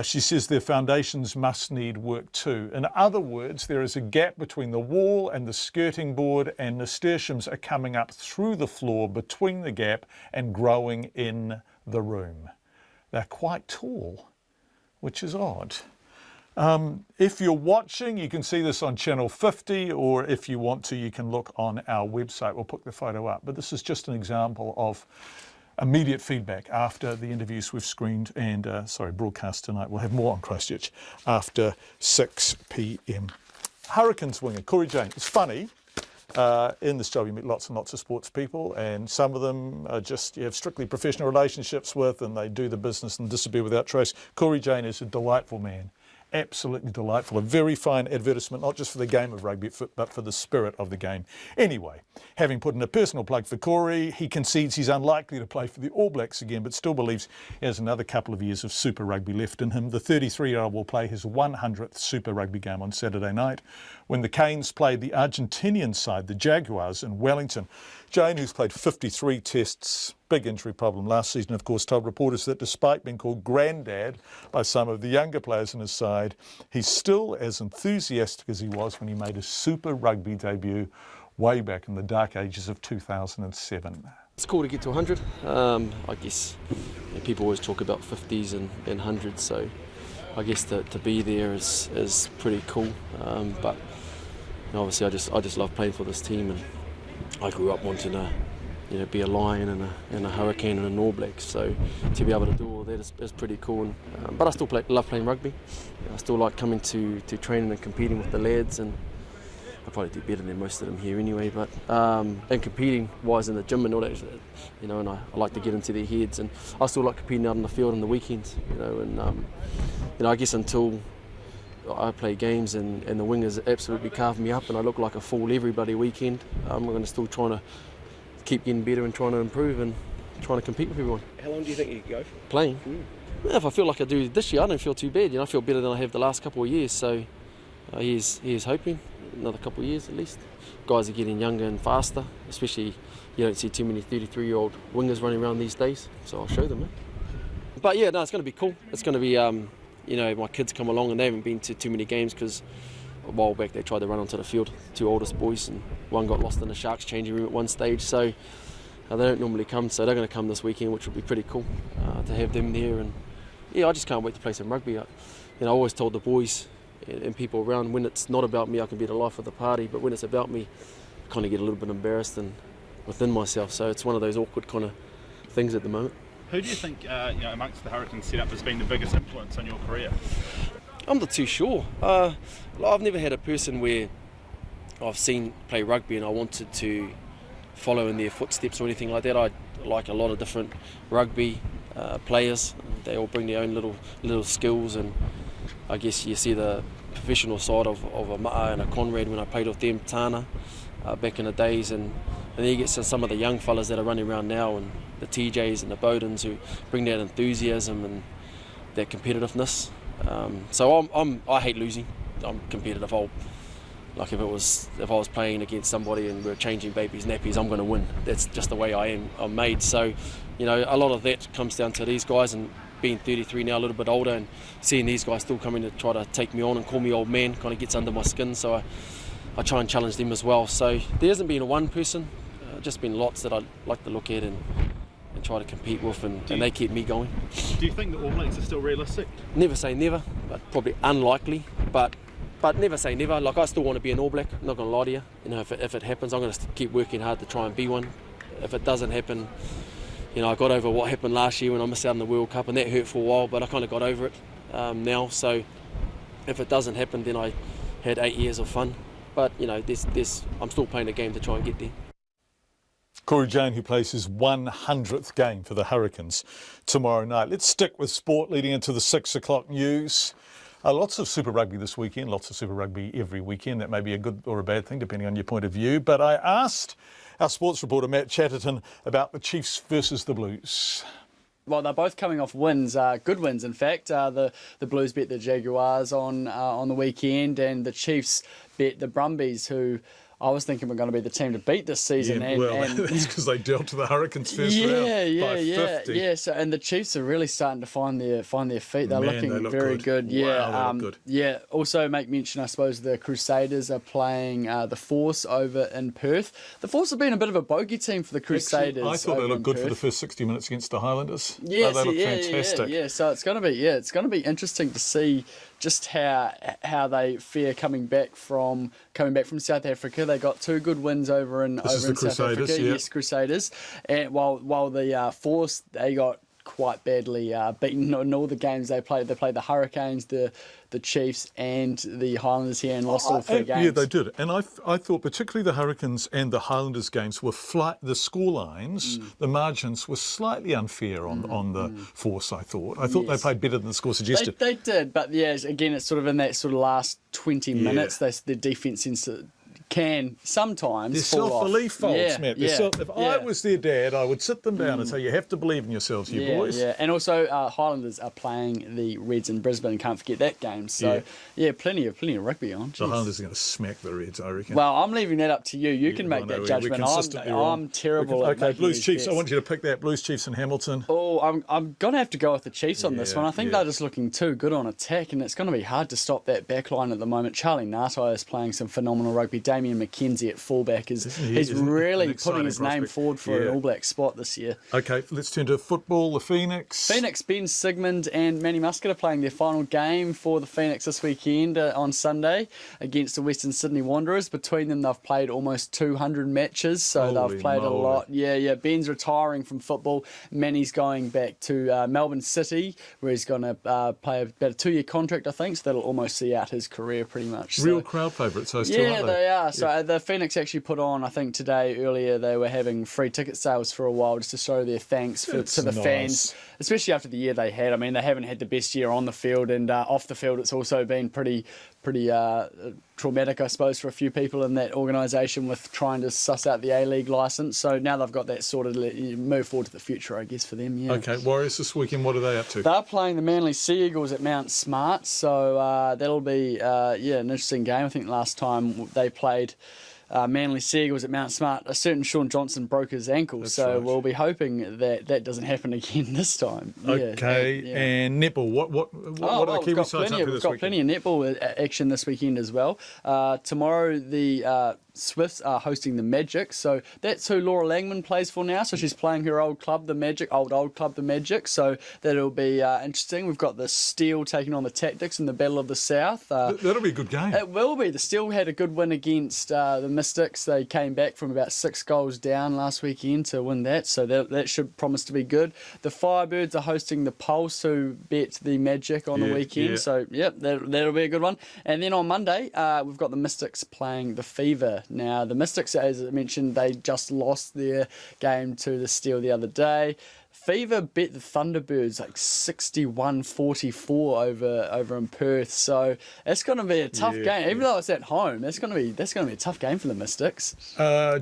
She says their foundations must need work too. In other words, there is a gap between the wall and the skirting board, and nasturtiums are coming up through the floor between the gap and growing in the room. they're quite tall, which is odd. If you're watching, you can see this on Channel 50, or if you want to, you can look on our website. We'll put the photo up. But this is just an example of immediate feedback after the interviews we've screened and, broadcast tonight. We'll have more on Christchurch after 6 p.m. Hurricanes winger, Corey Jane. It's funny, in this job you meet lots and lots of sports people, and some of them are just you have strictly professional relationships with, and they do the business and disappear without trace. Corey Jane is a delightful man. Absolutely delightful. A very fine advertisement, not just for the game of rugby, but for the spirit of the game. Anyway, having put in a personal plug for Corey, he concedes he's unlikely to play for the All Blacks again, but still believes he has another couple of years of Super Rugby left in him. The 33-year-old will play his 100th Super Rugby game on Saturday night when the Canes played the Argentinian side, the Jaguars, in Wellington. Jane, who's played 53 tests, big injury problem last season, of course, told reporters that despite being called granddad by some of the younger players on his side, he's still as enthusiastic as he was when he made his Super Rugby debut way back in the dark ages of 2007. It's cool to get to 100. I guess people always talk about 50s and 100s, so I guess to be there is pretty cool. But obviously, I just love playing for this team, and I grew up wanting to be a Lion and a Hurricane and an All Black, so to be able to do all that is pretty cool. But I still love playing rugby. I still like coming to training and competing with the lads, and I probably do better than most of them here anyway. But and competing wise in the gym and all that, and I like to get into their heads, and I still like competing out on the field on the weekends, and I guess until I play games and the wingers absolutely carve me up and I look like a fool every bloody weekend, I'm going to still trying to keep getting better and trying to improve and trying to compete with everyone. How long do you think you could go for? Playing? Yeah, if I feel like I do this year, I don't feel too bad. I feel better than I have the last couple of years. So here's hoping another couple of years at least. Guys are getting younger and faster, especially you don't see too many 33-year-old wingers running around these days. So I'll show them, man. But yeah, no, it's going to be cool. It's going to be, my kids come along and they haven't been to too many games because a while back they tried to run onto the field, two oldest boys, and one got lost in the Sharks changing room at one stage. So they don't normally come, so they're going to come this weekend, which will be pretty cool to have them there. And yeah, I just can't wait to play some rugby. I always told the boys and people around, when it's not about me, I can be the life of the party, but when it's about me, I kind of get a little bit embarrassed and within myself. So it's one of those awkward kind of things at the moment. Who do you think, amongst the Hurricanes setup, has been the biggest influence on your career? I'm not too sure. I've never had a person where I've seen play rugby and I wanted to follow in their footsteps or anything like that. I like a lot of different rugby players. They all bring their own little skills, and I guess you see the professional side of a Ma'a and a Conrad when I played with them, Tana, back in the days, and then you get some of the young fellas that are running around now, and the TJs and the Bowdens who bring that enthusiasm and that competitiveness. So I hate losing. I'm competitive. If I was playing against somebody and we're changing babies' nappies, I'm going to win. That's just the way I am. I'm made. So, a lot of that comes down to these guys, and being 33 now, a little bit older, and seeing these guys still coming to try to take me on and call me old man, kind of gets under my skin. So I try and challenge them as well. So there hasn't been one person, just been lots that I like to look at and try to compete with, and they keep me going. Do you think the All Blacks are still realistic? Never say never, but probably unlikely. But never say never. Like, I still want to be an All Black. I'm not going to lie to you. If it happens, I'm going to keep working hard to try and be one. If it doesn't happen, I got over what happened last year when I missed out on the World Cup, and that hurt for a while. But I kind of got over it now. So if it doesn't happen, then I had 8 years of fun. But I'm still playing the game to try and get there. Corey Jane, who plays his 100th game for the Hurricanes tomorrow night. Let's stick with sport leading into the 6 o'clock news. Lots of Super Rugby this weekend, lots of Super Rugby every weekend. That may be a good or a bad thing, depending on your point of view. But I asked our sports reporter, Matt Chatterton, about the Chiefs versus the Blues. Well, they're both coming off wins, good wins in fact. The Blues beat the Jaguars on the weekend, and the Chiefs beat the Brumbies, who I was thinking we're going to be the team to beat this season. That's because they dealt to the Hurricanes first round by 50. Yeah. So, and the Chiefs are really starting to find their feet. They're Man, looking they look very good. good. Yeah, Wow, they look good. Yeah. Also, make mention, I suppose, the Crusaders are playing the Force over in Perth. The Force have been a bit of a bogey team for the Crusaders. Actually, I thought they looked good for the first 60 minutes against the Highlanders. They look fantastic. Yeah. So it's going to be interesting to see just how they fare coming back from South Africa. They got 2 good wins over in South Africa. Yeah. Yes, Crusaders. And while the Force, they got quite badly beaten in all the games they played. They played the Hurricanes, the Chiefs, and the Highlanders here, and lost all 3 games. Yeah, they did. And I thought particularly the Hurricanes and the Highlanders games were the score lines, the margins were slightly unfair on the Force, I thought. I thought they played better than the score suggested. They did, but yeah, again, it's sort of in that sort of last 20 minutes, the defence can sometimes Their fall self-belief off. folds, Matt. If I was their dad, I would sit them down and say, you have to believe in yourselves, you boys. Yeah, and also Highlanders are playing the Reds in Brisbane. Can't forget that game. So, plenty of rugby on. The Highlanders are going to smack the Reds, I reckon. Well, I'm leaving that up to you. You can make that judgment. I'm terrible at making Blues Chiefs. bets. I want you to pick that. Blues Chiefs and Hamilton. Oh, I'm going to have to go with the Chiefs on this one. I think they're just looking too good on attack, and it's going to be hard to stop that back line at the moment. Charlie Natai is playing some phenomenal rugby. Damien McKenzie at fullback he's really putting his name forward for an All Black spot this year. Okay, let's turn to football. The Phoenix, Ben Sigmund and Manny Muscat are playing their final game for the Phoenix this weekend on Sunday against the Western Sydney Wanderers. Between them, they've played almost 200 matches, so they've played a lot. Yeah. Ben's retiring from football. Manny's going back to Melbourne City, where he's going to play about a 2-year contract, I think, so that'll almost see out his career pretty much. Real crowd favourites, those two, aren't they? They are. So the Phoenix actually put on, I think earlier they were having free ticket sales for a while just to show their thanks to the fans, especially after the year they had. I mean, they haven't had the best year on the field, and off the field it's also been pretty traumatic, I suppose, for a few people in that organisation with trying to suss out the A-League licence. So now they've got that sorted, move forward to the future, I guess, for them. Yeah. Okay, Warriors this weekend, what are they up to? They're playing the Manly Sea Eagles at Mount Smart, so that'll be an interesting game. I think last time they played Manly Sea Eagles at Mount Smart, a certain Sean Johnson broke his ankle. We'll be hoping that doesn't happen again this time. Okay, and netball. What are the Kiwi sides up to this weekend? We've got plenty of netball action this weekend as well. Tomorrow the Swifts are hosting the Magic, so that's who Laura Langman plays for now. So she's playing her old club, the Magic, old club, the Magic. So that'll be interesting. We've got the Steel taking on the Tactics in the Battle of the South. That'll be a good game. It will be. The Steel had a good win against the Mystics. They came back from about 6 goals down last weekend to win that, so that should promise to be good. The Firebirds are hosting the Pulse, who bet the Magic on the weekend. Yeah. So that'll be a good one. And then on Monday, we've got the Mystics playing the Fever. Now, the Mystics, as I mentioned, they just lost their game to the Steel the other day. Fever bet the Thunderbirds like 61-44 over in Perth, so it's going to be a tough game. Even though it's at home, that's going to be a tough game for the Mystics.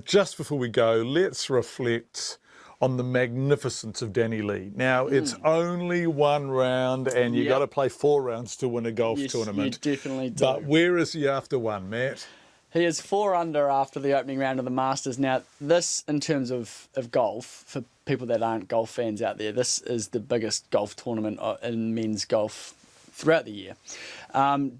Just before we go, let's reflect on the magnificence of Danny Lee. Now, it's only one round, and you got to play 4 rounds to win a golf tournament. You definitely do. But where is he after one, Matt? He is 4 under after the opening round of the Masters. Now, this, in terms of golf, for people that aren't golf fans out there, this is the biggest golf tournament in men's golf throughout the year.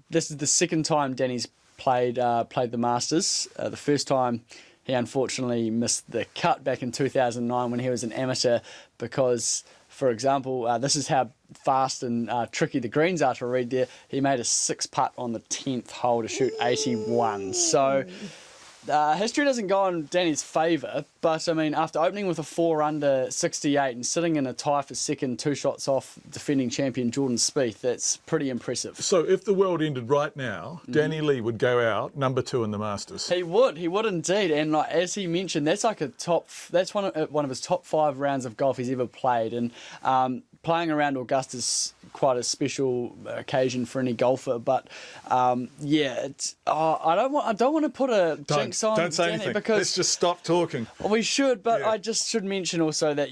This is the second time Danny's played the Masters. The first time he unfortunately missed the cut back in 2009 when he was an amateur because, for example, this is how fast and tricky the greens are to read there. He made a 6-putt on the 10th hole to shoot 81. So history doesn't go in Danny's favour, but I mean, after opening with a 4 under 68 and sitting in a tie for second, 2 shots off defending champion Jordan Spieth, that's pretty impressive. So if the world ended right now, Danny Lee would go out number 2 in the Masters. He would indeed, and as he mentioned, that's like that's one of his top 5 rounds of golf he's ever played, and playing around Augusta's quite a special occasion for any golfer. But it's I don't want to put a jinx on Don't say Danny anything. because Let's just stop talking. Well, we should, but I just should mention also that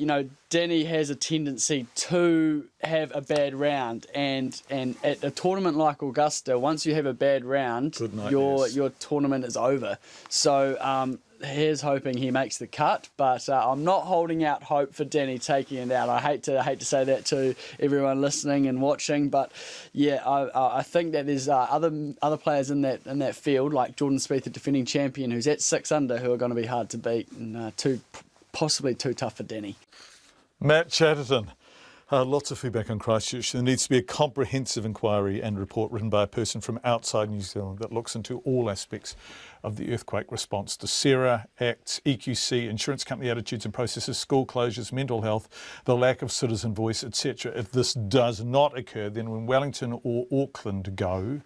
Danny has a tendency to have a bad round, and at a tournament like Augusta, once you have a bad round, your tournament is over. So here's hoping he makes the cut, but I'm not holding out hope for Danny taking it out. I hate to say that to everyone listening and watching, but I think that there's other players in that field like Jordan Spieth, the defending champion, who's at 6 under, who are going to be hard to beat and possibly too tough for Danny. Matt Chatterton. Lots of feedback on Christchurch. There needs to be a comprehensive inquiry and report written by a person from outside New Zealand that looks into all aspects of the earthquake response to SERA, ACTS, EQC, insurance company attitudes and processes, school closures, mental health, the lack of citizen voice, etc. If this does not occur, then when Wellington or Auckland go,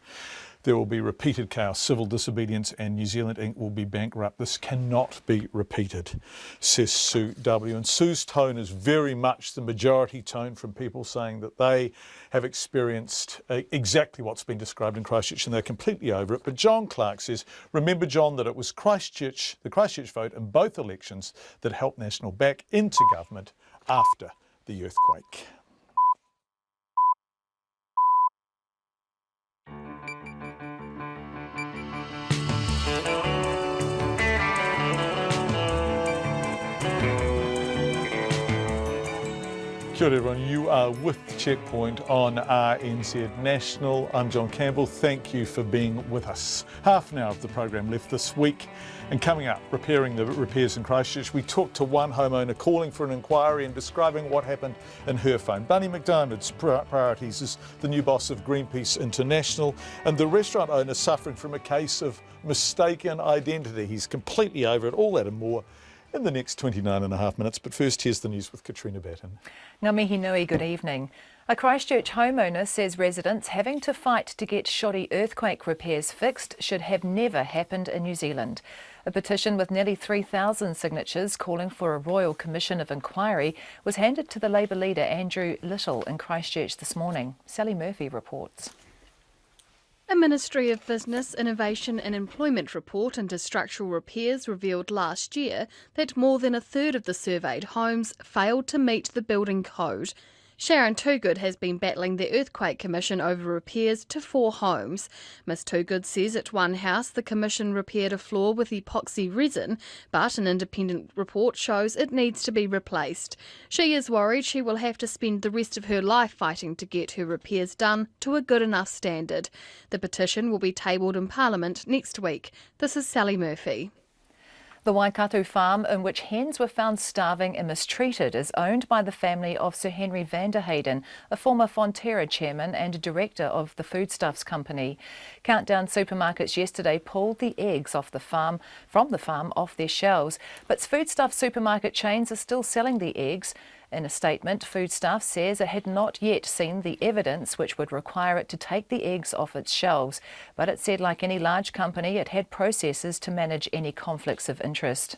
there will be repeated chaos, civil disobedience, and New Zealand Inc. will be bankrupt. This cannot be repeated, says Sue W. And Sue's tone is very much the majority tone from people saying that they have experienced exactly what's been described in Christchurch and they're completely over it. But John Clark says, remember, John, that it was the Christchurch vote in both elections that helped National back into government after the earthquake. Kia ora everyone, you are with Checkpoint on RNZ National. I'm John Campbell. Thank you for being with us. Half an hour of the program left this week. And coming up, repairing the repairs in Christchurch, we talked to one homeowner calling for an inquiry and describing what happened in her phone. Bunny McDermott's priorities is the new boss of Greenpeace International, and the restaurant owner suffering from a case of mistaken identity. He's completely over it. All that and more in the next 29 and a half minutes. But first, here's the news with Katrina Batten. Ngā mihi nui, good evening. A Christchurch homeowner says residents having to fight to get shoddy earthquake repairs fixed should have never happened in New Zealand. A petition with nearly 3,000 signatures calling for a Royal Commission of Inquiry was handed to the Labour leader Andrew Little in Christchurch this morning. Sally Murphy reports. A Ministry of Business, Innovation and Employment report into structural repairs revealed last year that more than a third of the surveyed homes failed to meet the building code. Sharon Toogood has been battling the Earthquake Commission over repairs to 4 homes. Ms Toogood says at one house the Commission repaired a floor with epoxy resin, but an independent report shows it needs to be replaced. She is worried she will have to spend the rest of her life fighting to get her repairs done to a good enough standard. The petition will be tabled in Parliament next week. This is Sally Murphy. The Waikato farm in which hens were found starving and mistreated is owned by the family of Sir Henry van der Heyden, a former Fonterra chairman and director of the Foodstuffs Company. Countdown supermarkets yesterday pulled the eggs from the farm off their shelves, but foodstuff supermarket chains are still selling the eggs. In a statement, Foodstuffs says it had not yet seen the evidence which would require it to take the eggs off its shelves, but it said like any large company it had processes to manage any conflicts of interest.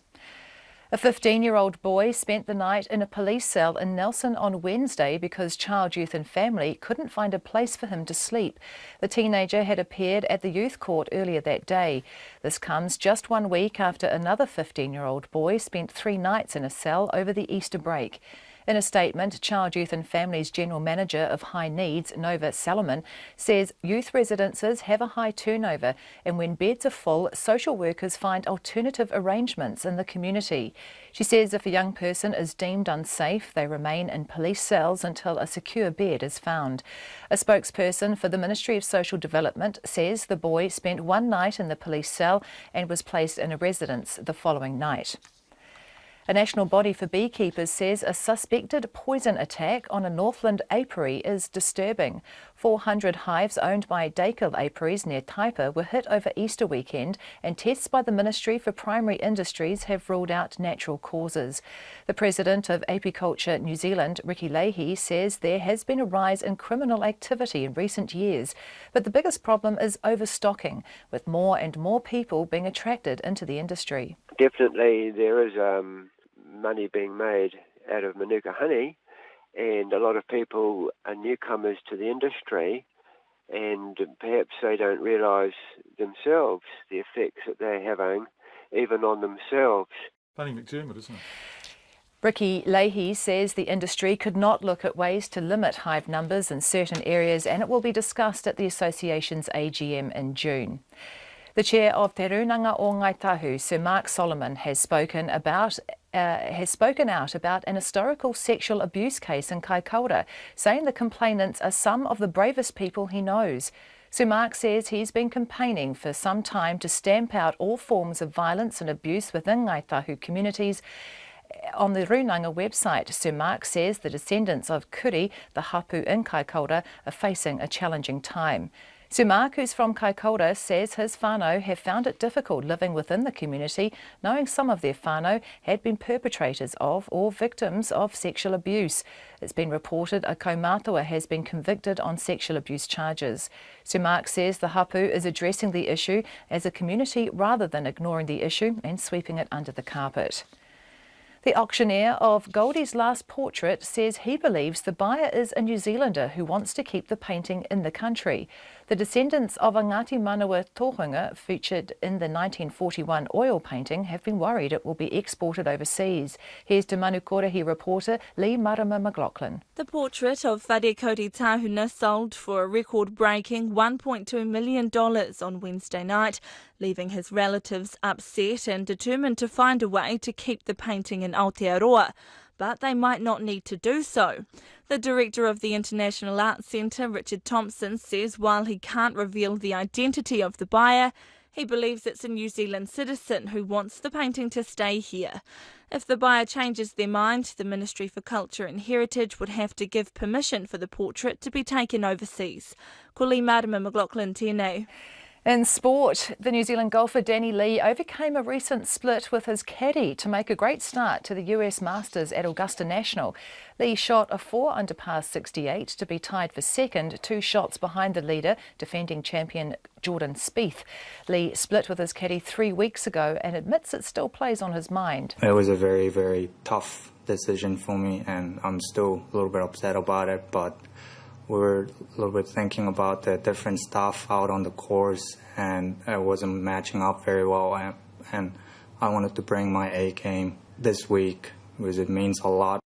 A 15-year-old boy spent the night in a police cell in Nelson on Wednesday because Child, Youth and Family couldn't find a place for him to sleep. The teenager had appeared at the youth court earlier that day. This comes just 1 week after another 15-year-old boy spent 3 nights in a cell over the Easter break. In a statement, Child, Youth and Families General Manager of High Needs, Nova Salomon, says youth residences have a high turnover and when beds are full, social workers find alternative arrangements in the community. She says if a young person is deemed unsafe, they remain in police cells until a secure bed is found. A spokesperson for the Ministry of Social Development says the boy spent 1 night in the police cell and was placed in a residence the following night. A national body for beekeepers says a suspected poison attack on a Northland apiary is disturbing. 400 hives owned by Daykill Apiaries near Taipa were hit over Easter weekend, and tests by the Ministry for Primary Industries have ruled out natural causes. The president of Apiculture New Zealand, Ricky Leahy, says there has been a rise in criminal activity in recent years, but the biggest problem is overstocking, with more and more people being attracted into the industry. Definitely there is money being made out of Manuka honey, and a lot of people are newcomers to the industry, and perhaps they don't realise themselves the effects that they're having, even on themselves. Funny McDermott, isn't it? Ricky Leahy says the industry could not look at ways to limit hive numbers in certain areas, and it will be discussed at the association's AGM in June. The chair of Te Runanga o Ngaitahu, Sir Mark Solomon, has spoken out about an historical sexual abuse case in Kaikoura, saying the complainants are some of the bravest people he knows. Sir Mark says he's been campaigning for some time to stamp out all forms of violence and abuse within Ngaitahu communities. On the Runanga website, Sir Mark says the descendants of Kuri, the hapu in Kaikoura, are facing a challenging time. Sir Mark, who's from Kaikoura, says his whānau have found it difficult living within the community, knowing some of their whānau had been perpetrators of or victims of sexual abuse. It's been reported a kaumātua has been convicted on sexual abuse charges. Sir Mark says the hapu is addressing the issue as a community rather than ignoring the issue and sweeping it under the carpet. The auctioneer of Goldie's last portrait says he believes the buyer is a New Zealander who wants to keep the painting in the country. The descendants of a Ngāti Manawa tohunga featured in the 1941 oil painting have been worried it will be exported overseas. Here's Te Manukorehi reporter Lee Marama McLaughlin. The portrait of Whare Koti Tahuna sold for a record-breaking $1.2 million on Wednesday night, leaving his relatives upset and determined to find a way to keep the painting in Aotearoa. But they might not need to do so. The director of the International Arts Centre, Richard Thompson, says while he can't reveal the identity of the buyer, he believes it's a New Zealand citizen who wants the painting to stay here. If the buyer changes their mind, the Ministry for Culture and Heritage would have to give permission for the portrait to be taken overseas. Ko Lee Marama McLaughlin, tēnei. In sport, the New Zealand golfer Danny Lee overcame a recent split with his caddy to make a great start to the US Masters at Augusta National. Lee shot a 4-under par 68 to be tied for second, 2 shots behind the leader, defending champion Jordan Spieth. Lee split with his caddy 3 weeks ago and admits it still plays on his mind. It was a very, very tough decision for me, and I'm still a little bit upset about it, but we're a little bit thinking about the different stuff out on the course, and it wasn't matching up very well, and I wanted to bring my A game this week because it means a lot.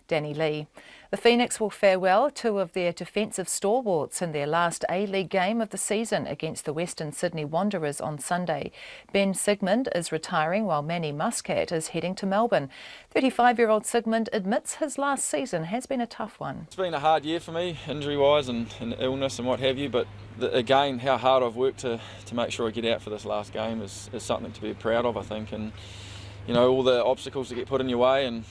Danny Lee. The Phoenix will farewell 2 of their defensive stalwarts in their last A-League game of the season against the Western Sydney Wanderers on Sunday. Ben Sigmund is retiring while Manny Muscat is heading to Melbourne. 35-year-old Sigmund admits his last season has been a tough one. It's been a hard year for me, injury-wise and illness and what have you, but again, how hard I've worked to make sure I get out for this last game is something to be proud of, I think. And, you know, all the obstacles that get put in your way, and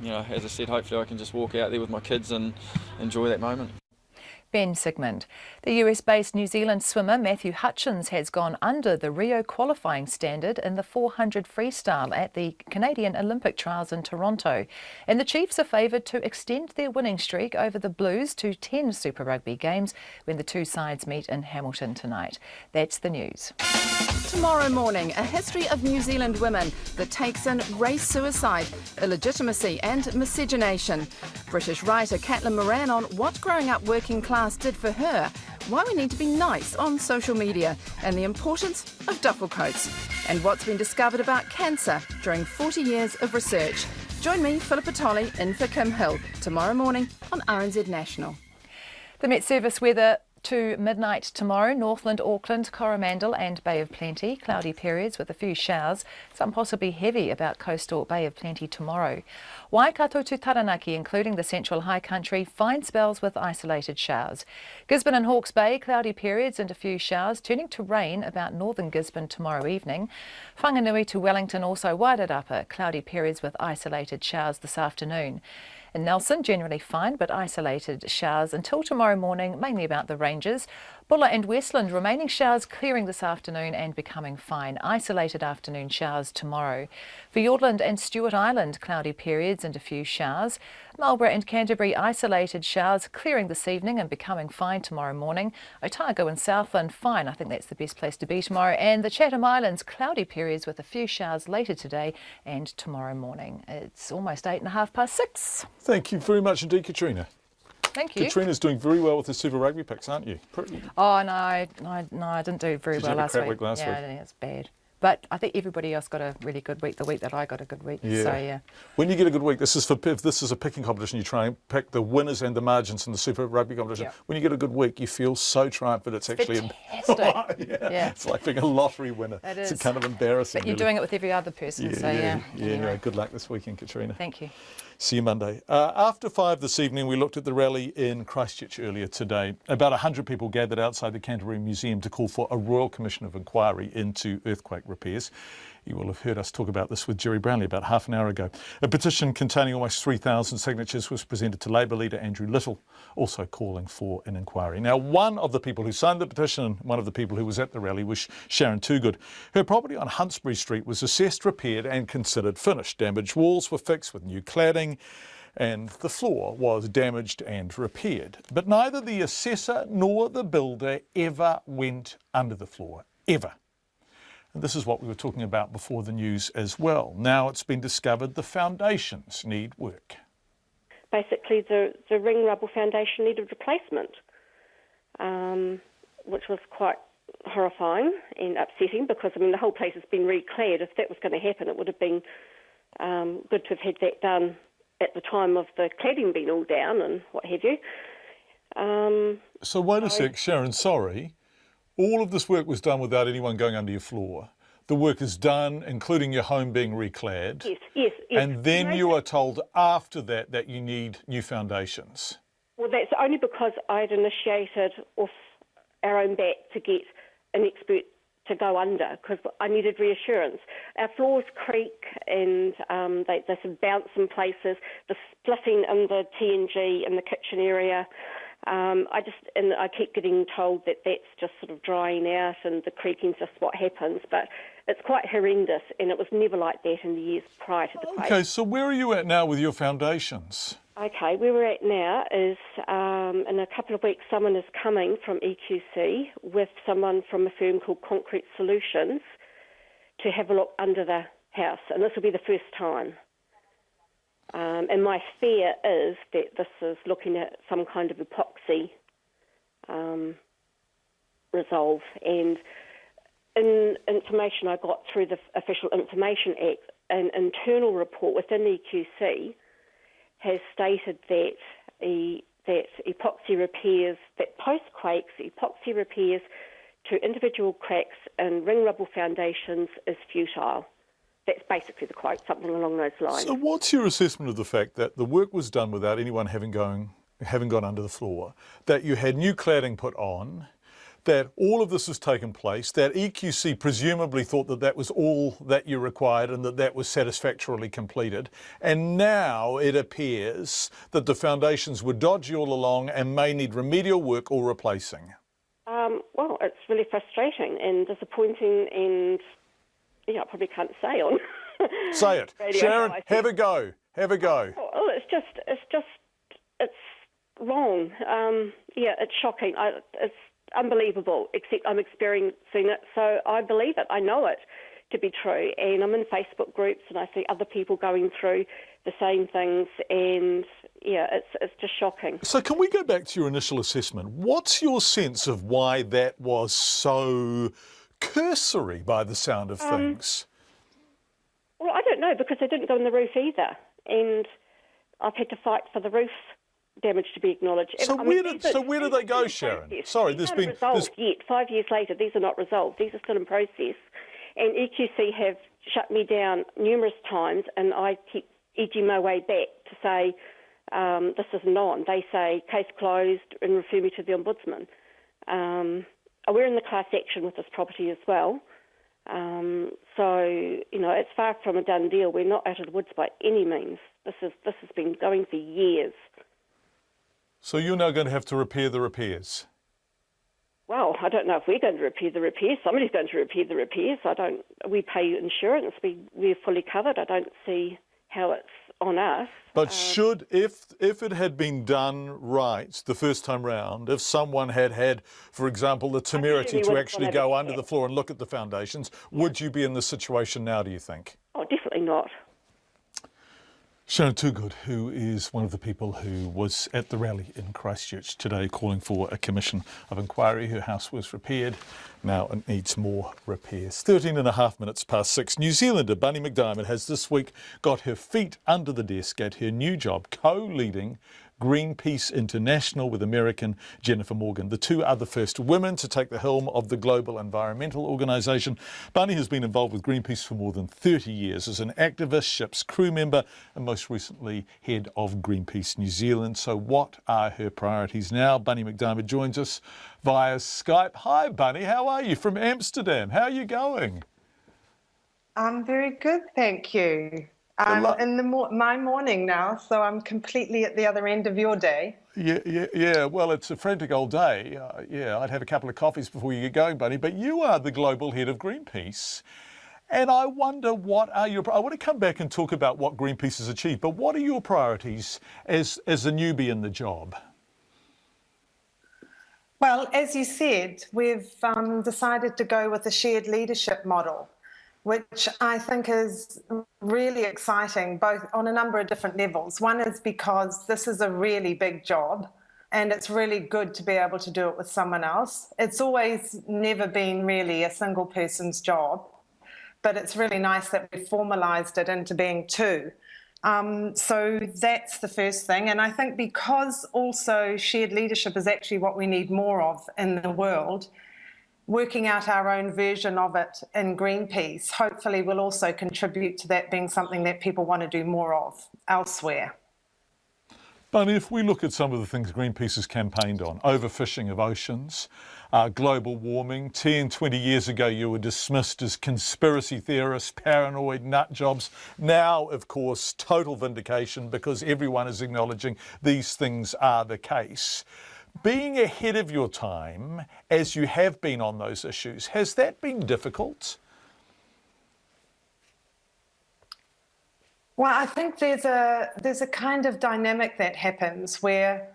you know, as I said, hopefully I can just walk out there with my kids and enjoy that moment. Ben Sigmund. The US-based New Zealand swimmer Matthew Hutchins has gone under the Rio qualifying standard in the 400 freestyle at the Canadian Olympic Trials in Toronto. And the Chiefs are favoured to extend their winning streak over the Blues to 10 Super Rugby games when the 2 sides meet in Hamilton tonight. That's the news. Tomorrow morning, a history of New Zealand women that takes in race suicide, illegitimacy and miscegenation. British writer Caitlin Moran on what growing up working class did for her, why we need to be nice on social media, and the importance of duffel coats, and what's been discovered about cancer during 40 years of research. Join me, Philippa Tolley, in for Kim Hill, tomorrow morning on RNZ National. The Met Service weather to midnight tomorrow, Northland, Auckland, Coromandel and Bay of Plenty. Cloudy periods with a few showers, some possibly heavy about coastal Bay of Plenty tomorrow. Waikato to Taranaki, including the central high country, fine spells with isolated showers. Gisborne and Hawke's Bay, cloudy periods and a few showers, turning to rain about northern Gisborne tomorrow evening. Whanganui to Wellington, also Wairarapa, cloudy periods with isolated showers this afternoon. In Nelson, generally fine but isolated showers until tomorrow morning, mainly about the ranges. Bulla and Westland, remaining showers clearing this afternoon and becoming fine. Isolated afternoon showers tomorrow. For Fiordland and Stewart Island, cloudy periods and a few showers. Marlborough and Canterbury, isolated showers clearing this evening and becoming fine tomorrow morning. Otago and Southland, fine. I think that's the best place to be tomorrow. And the Chatham Islands, cloudy periods with a few showers later today and tomorrow morning. It's almost 6:08. Thank you very much indeed, Katrina. Thank you. Katrina's doing very well with the Super Rugby picks, aren't you? Oh, no, I didn't do very well last week. Week last week. Yeah, it's bad. But I think everybody else got a really good week, the week that I got a good week. Yeah. So, yeah. When you get a good week, if this is a picking competition, you try and pick the winners and the margins in the Super Rugby competition. Yep. When you get a good week, you feel so triumphant. It's actually fantastic. yeah. It's like being a lottery winner. It is. It's kind of embarrassing. But you're doing it with every other person, so yeah. Anyway, good luck this weekend, Katrina. Thank you. See you Monday. After 5 this evening, we looked at the rally in Christchurch earlier today. About 100 people gathered outside the Canterbury Museum to call for a Royal Commission of Inquiry into earthquake repairs. You will have heard us talk about this with Jerry Brownlee about half an hour ago. A petition containing almost 3,000 signatures was presented to Labour leader Andrew Little, also calling for an inquiry. Now, one of the people who signed the petition and one of the people who was at the rally was Sharon Toogood. Her property on Huntsbury Street was assessed, repaired and considered finished. Damaged walls were fixed with new cladding and the floor was damaged and repaired. But neither the assessor nor the builder ever went under the floor, ever. And this is what we were talking about before the news as well. Now it's been discovered the foundations need work. Basically, the ring rubble foundation needed replacement, which was quite horrifying and upsetting because, I mean, the whole place has been reclaired. If that was going to happen, it would have been good to have had that done at the time of the cladding being all down and what have you. So wait a sec, Sharon, sorry. All of this work was done without anyone going under your floor. The work is done, including your home being reclaired. Yes. And then you are told after that you need new foundations. Well, that's only because I'd initiated off our own bat to get an expert to go under because I needed reassurance. Our floors creak and they sort of bounce in places. The splitting in the TNG in the kitchen area. I keep getting told that that's just sort of drying out and the creaking's just what happens, but it's quite horrendous and it was never like that in the years prior to the quake. Okay, so where are you at now with your foundations? Okay, where we're at now is in a couple of weeks someone is coming from EQC with someone from a firm called Concrete Solutions to have a look under the house, and this will be the first time. And my fear is that this is looking at some kind of epoxy resolve. And in information I got through the Official Information Act, an internal report within EQC has stated that epoxy repairs, that post-quakes, epoxy repairs to individual cracks in ring rubble foundations is futile. That's basically the quote, something along those lines. So what's your assessment of the fact that the work was done without anyone having gone under the floor, that you had new cladding put on, that all of this has taken place, that EQC presumably thought that that was all that you required and that that was satisfactorily completed, and now it appears that the foundations were dodgy all along and may need remedial work or replacing? Well, it's really frustrating and disappointing and I probably can't say on. Say it. Radio, Sharon, have a go. Have a go. Oh, it's wrong. It's shocking. It's unbelievable, except I'm experiencing it, so I believe it. I know it to be true, and I'm in Facebook groups and I see other people going through the same things, and it's just shocking. So can we go back to your initial assessment? What's your sense of why that was so cursory by the sound of things? Well, I don't know, because they didn't go in the roof either, and I've had to fight for the roof damage to be acknowledged. So where did they go, Sharon? Sorry, these aren't resolved yet. 5 years later, these are not resolved. These are still in process, and EQC have shut me down numerous times, and I keep edging my way back to say this isn't on. They say case closed and refer me to the Ombudsman. We're in the class action with this property as well. It's far from a done deal. We're not out of the woods by any means. This has been going for years. So you're now going to have to repair the repairs? Well, I don't know if we're going to repair the repairs. Somebody's going to repair the repairs. We pay insurance. We're fully covered. I don't see how it's on us. But if it had been done right the first time round, if someone had, for example, the temerity to actually go under the floor and look at the foundations, would you be in this situation now, do you think? Oh, definitely not. Sharon Toogood, who is one of the people who was at the rally in Christchurch today calling for a commission of inquiry. Her house was repaired. Now it needs more repairs. 6:13. New Zealander Bunny McDiarmid has this week got her feet under the desk at her new job, co-leading Greenpeace International with American Jennifer Morgan. The two are the first women to take the helm of the global environmental organisation. Bunny has been involved with Greenpeace for more than 30 years as an activist, ship's crew member, and most recently head of Greenpeace New Zealand. So what are her priorities now? Bunny McDiarmid joins us via Skype. Hi Bunny, how are you from Amsterdam? How are you going? I'm very good, thank you. I'm in my morning now, so I'm completely at the other end of your day. Yeah. Well, it's a frantic old day. I'd have a couple of coffees before you get going, Bunny. But you are the global head of Greenpeace. And I wonder I want to come back and talk about what Greenpeace has achieved, but what are your priorities as a newbie in the job? Well, as you said, we've decided to go with a shared leadership model, which I think is really exciting, both on a number of different levels. One is because this is a really big job, and it's really good to be able to do it with someone else. It's always never been really a single person's job, but it's really nice that we formalised it into being two. So that's the first thing. And I think because also shared leadership is actually what we need more of in the world, working out our own version of it in Greenpeace hopefully will also contribute to that being something that people want to do more of elsewhere. But if we look at some of the things Greenpeace has campaigned on, overfishing of oceans, global warming, 10, 20 years ago you were dismissed as conspiracy theorists, paranoid nut jobs. Now, of course, total vindication because everyone is acknowledging these things are the case. Being ahead of your time, as you have been on those issues, has that been difficult? Well, I think there's a kind of dynamic that happens where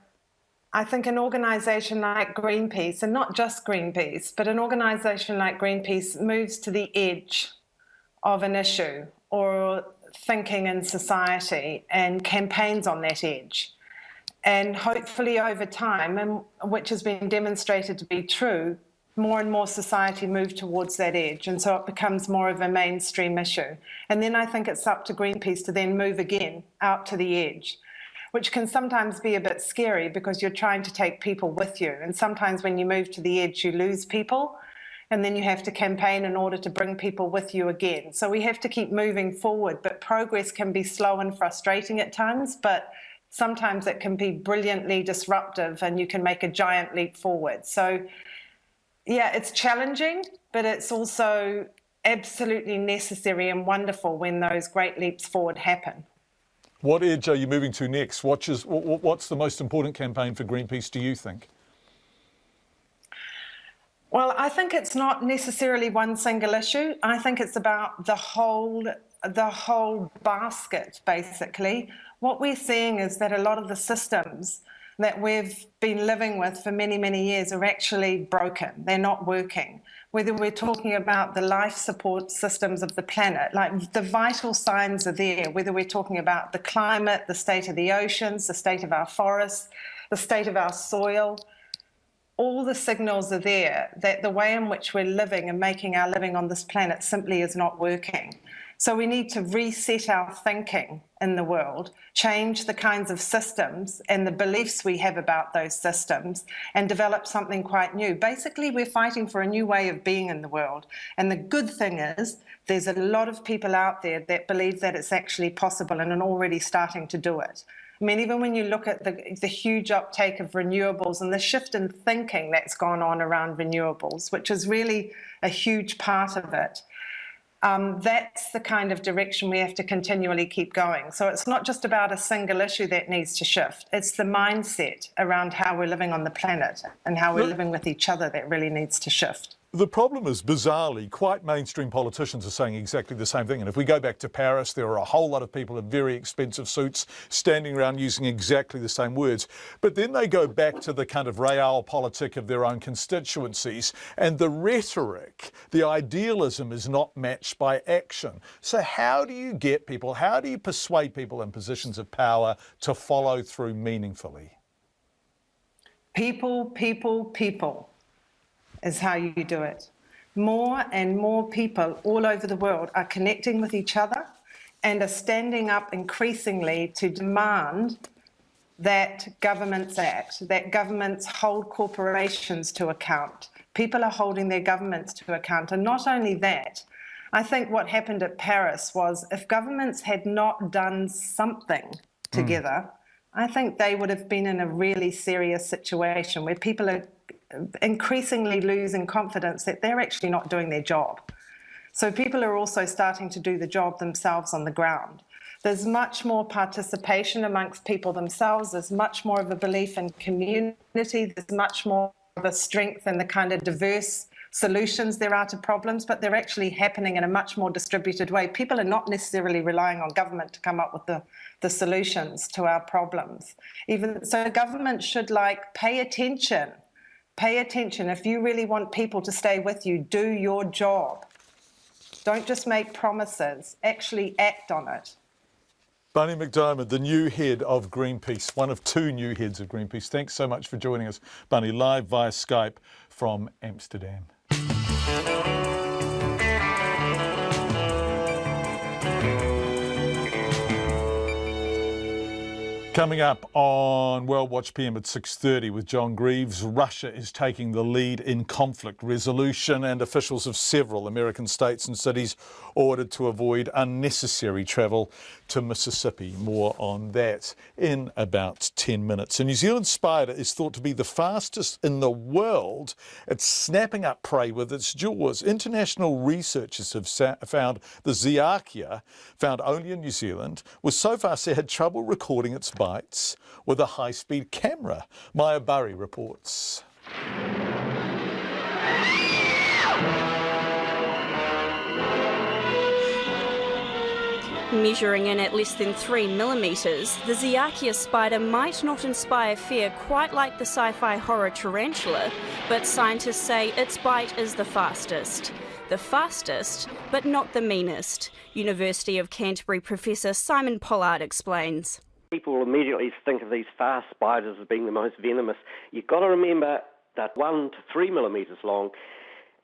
I think an organisation like Greenpeace, and not just Greenpeace, but an organisation like Greenpeace moves to the edge of an issue or thinking in society and campaigns on that edge. And hopefully over time, and which has been demonstrated to be true, more and more society move towards that edge. And so it becomes more of a mainstream issue. And then I think it's up to Greenpeace to then move again out to the edge, which can sometimes be a bit scary because you're trying to take people with you. And sometimes when you move to the edge, you lose people. And then you have to campaign in order to bring people with you again. So we have to keep moving forward. But progress can be slow and frustrating at times, but sometimes it can be brilliantly disruptive and you can make a giant leap forward. So yeah, it's challenging, but it's also absolutely necessary and wonderful when those great leaps forward happen. What edge are you moving to next? What's the most important campaign for Greenpeace, do you think? Well, I think it's not necessarily one single issue. I think it's about the whole basket, basically. What we're seeing is that a lot of the systems that we've been living with for many, many years are actually broken. They're not working. Whether we're talking about the life support systems of the planet, like the vital signs are there, whether we're talking about the climate, the state of the oceans, the state of our forests, the state of our soil, all the signals are there that the way in which we're living and making our living on this planet simply is not working. So we need to reset our thinking in the world, change the kinds of systems and the beliefs we have about those systems, and develop something quite new. Basically, we're fighting for a new way of being in the world. And the good thing is there's a lot of people out there that believe that it's actually possible and are already starting to do it. I mean, even when you look at the huge uptake of renewables and the shift in thinking that's gone on around renewables, which is really a huge part of it, That's the kind of direction we have to continually keep going. So it's not just about a single issue that needs to shift. It's the mindset around how we're living on the planet and how we're living with each other that really needs to shift. The problem is, bizarrely, quite mainstream politicians are saying exactly the same thing. And if we go back to Paris, there are a whole lot of people in very expensive suits standing around using exactly the same words. But then they go back to the kind of realpolitik of their own constituencies, and the rhetoric, the idealism is not matched by action. So how do you get people, how do you persuade people in positions of power to follow through meaningfully? People, people, people is how you do it. More and more people all over the world are connecting with each other and are standing up increasingly to demand that governments act, that governments hold corporations to account. People are holding their governments to account. And not only that, I think what happened at Paris was if governments had not done something together, I think they would have been in a really serious situation where people are increasingly losing confidence that they're actually not doing their job. So people are also starting to do the job themselves on the ground. There's much more participation amongst people themselves. There's much more of a belief in community. There's much more of a strength in the kind of diverse solutions there are to problems, but they're actually happening in a much more distributed way. People are not necessarily relying on government to come up with the solutions to our problems. Even so, government should pay attention. Pay attention. If you really want people to stay with you, do your job. Don't just make promises, actually act on it. Bunny McDiarmid, the new head of Greenpeace, one of two new heads of Greenpeace. Thanks so much for joining us, Bunny, live via Skype from Amsterdam. Coming up on World Watch PM at 6:30 with John Greaves, Russia is taking the lead in conflict resolution, and officials of several American states and cities ordered to avoid unnecessary travel to Mississippi. More on that in about 10 minutes. A New Zealand spider is thought to be the fastest in the world at snapping up prey with its jaws. International researchers have found the Zearchia, found only in New Zealand, was so fast they had trouble recording its bites with a high-speed camera. Maya Burry reports. Measuring in at less than 3 millimetres, the Zearchia spider might not inspire fear quite like the sci-fi horror tarantula, but scientists say its bite is the fastest. The fastest, but not the meanest. University of Canterbury professor Simon Pollard explains. People immediately think of these fast spiders as being the most venomous. You've got to remember that 1 to 3 millimetres long,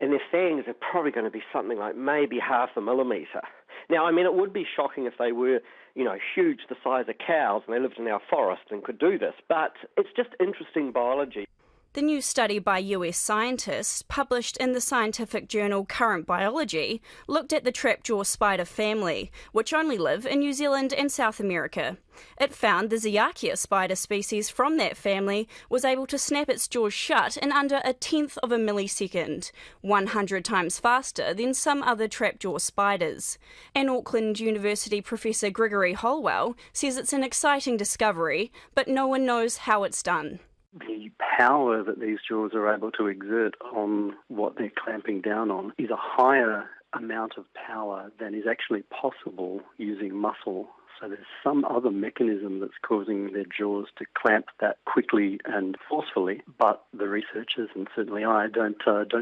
and their fangs are probably going to be something like maybe half a millimetre. Now, I mean, it would be shocking if they were, huge, the size of cows, and they lived in our forest and could do this, but it's just interesting biology. The new study by US scientists, published in the scientific journal Current Biology, looked at the trapjaw spider family, which only live in New Zealand and South America. It found the Zearchia spider species from that family was able to snap its jaws shut in under 1/10 of a millisecond, 100 times faster than some other trapjaw spiders. And Auckland University professor Gregory Holwell says it's an exciting discovery, but no one knows how it's done. The power that these jaws are able to exert on what they're clamping down on is a higher amount of power than is actually possible using muscle. So there's some other mechanism that's causing their jaws to clamp that quickly and forcefully, but the researchers, and certainly I, don't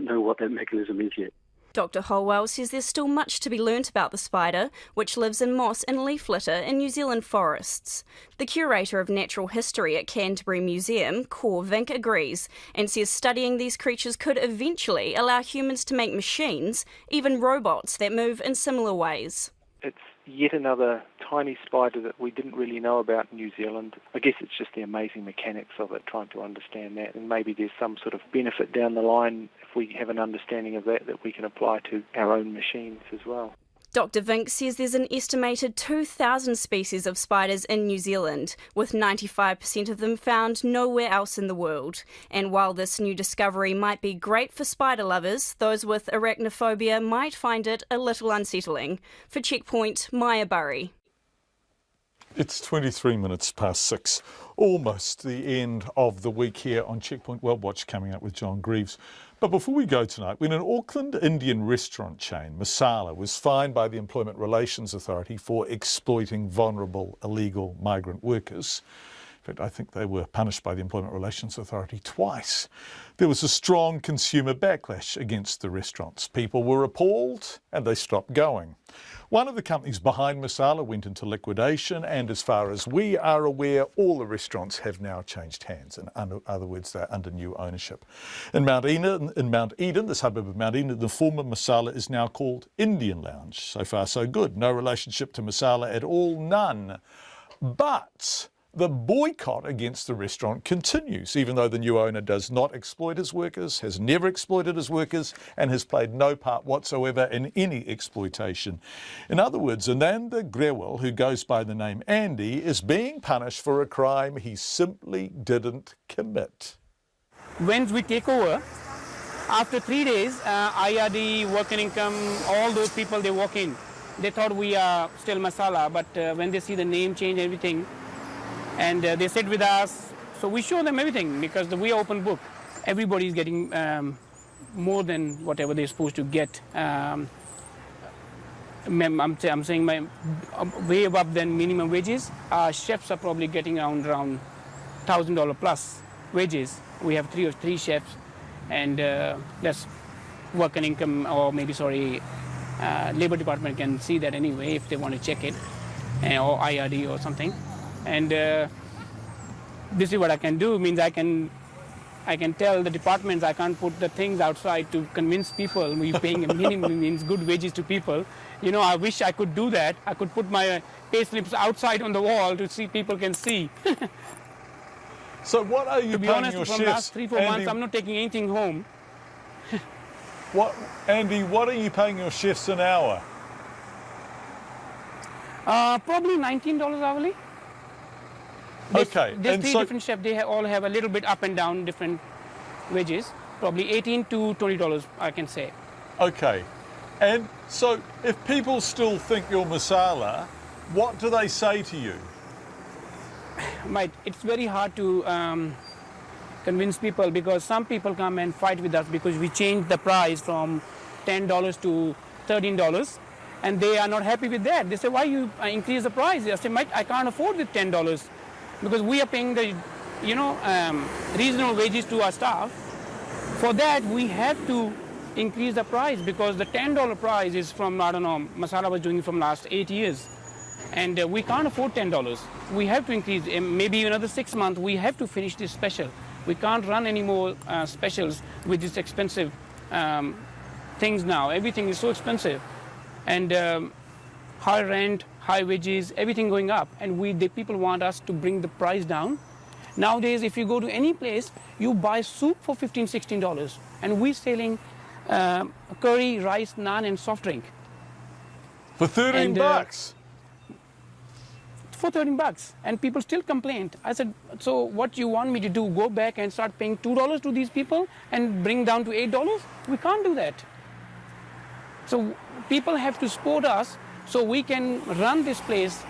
know what that mechanism is yet. Dr. Holwell says there's still much to be learnt about the spider, which lives in moss and leaf litter in New Zealand forests. The curator of natural history at Canterbury Museum, Cor Vink, agrees and says studying these creatures could eventually allow humans to make machines, even robots that move in similar ways. It's yet another tiny spider that we didn't really know about in New Zealand. I guess it's just the amazing mechanics of it, trying to understand that, and maybe there's some sort of benefit down the line if we have an understanding of that we can apply to our own machines as well. Dr. Vink says there's an estimated 2,000 species of spiders in New Zealand, with 95% of them found nowhere else in the world. And while this new discovery might be great for spider lovers, those with arachnophobia might find it a little unsettling. For Checkpoint, Maya Burry. It's 23 minutes past 6, almost the end of the week here on Checkpoint World Watch, coming up with John Greaves. But before we go tonight, when an Auckland Indian restaurant chain, Masala, was fined by the Employment Relations Authority for exploiting vulnerable illegal migrant workers, in fact, I think they were punished by the Employment Relations Authority twice, there was a strong consumer backlash against the restaurants. People were appalled and they stopped going. One of the companies behind Masala went into liquidation, and as far as we are aware, all the restaurants have now changed hands. In other words, they're under new ownership. In Mount Eden, the suburb of Mount Eden, the former Masala is now called Indian Lounge. So far, so good. No relationship to Masala at all, none. But the boycott against the restaurant continues, even though the new owner does not exploit his workers, has never exploited his workers, and has played no part whatsoever in any exploitation. In other words, Ananda Grewal, who goes by the name Andy, is being punished for a crime he simply didn't commit. When we take over, after 3 days, IRD, work and income, all those people, they walk in. They thought we are still Masala, but when they see the name change, everything, and they sit with us, so we show them everything because we are open book. Everybody's getting more than whatever they're supposed to get. I'm saying way above than minimum wages. Our chefs are probably getting around $1,000 plus wages. We have three chefs, and that's work and income, or maybe Labour Department can see that anyway if they want to check it, or IRD or something. And this is what I can do. Means I can tell the departments I can't put the things outside to convince people. We're paying a minimum means good wages to people. You know, I wish I could do that. I could put my pay slips outside on the wall to see people can see. So what are you paying your chefs? To be honest, from the last 3-4 months, I'm not taking anything home. Andy, what are you paying your chefs an hour? Probably $19 hourly. Okay. There's three different chefs. They all have a little bit up and down different wages. Probably $18 to $20, I can say. Okay. And so if people still think you're Masala, what do they say to you? Mate, it's very hard to convince people because some people come and fight with us because we changed the price from $10 to $13. And they are not happy with that. They say, why you increase the price? I say, mate, I can't afford with $10 because we are paying the, reasonable wages to our staff. For that, we have to increase the price because the $10 price is from, Masala was doing it from last 8 years. And we can't afford $10. We have to increase, maybe another 6 months, we have to finish this special. We can't run any more specials with these expensive things now. Everything is so expensive. And high rent, high wages, everything going up. And the people want us to bring the price down. Nowadays, if you go to any place, you buy soup for $15, $16. And we're selling curry, rice, naan, and soft drink. For 13 bucks? For 13 bucks. And people still complain. I said, so what you want me to do? Go back and start paying $2 to these people and bring down to $8? We can't do that. So people have to support us so we can run this place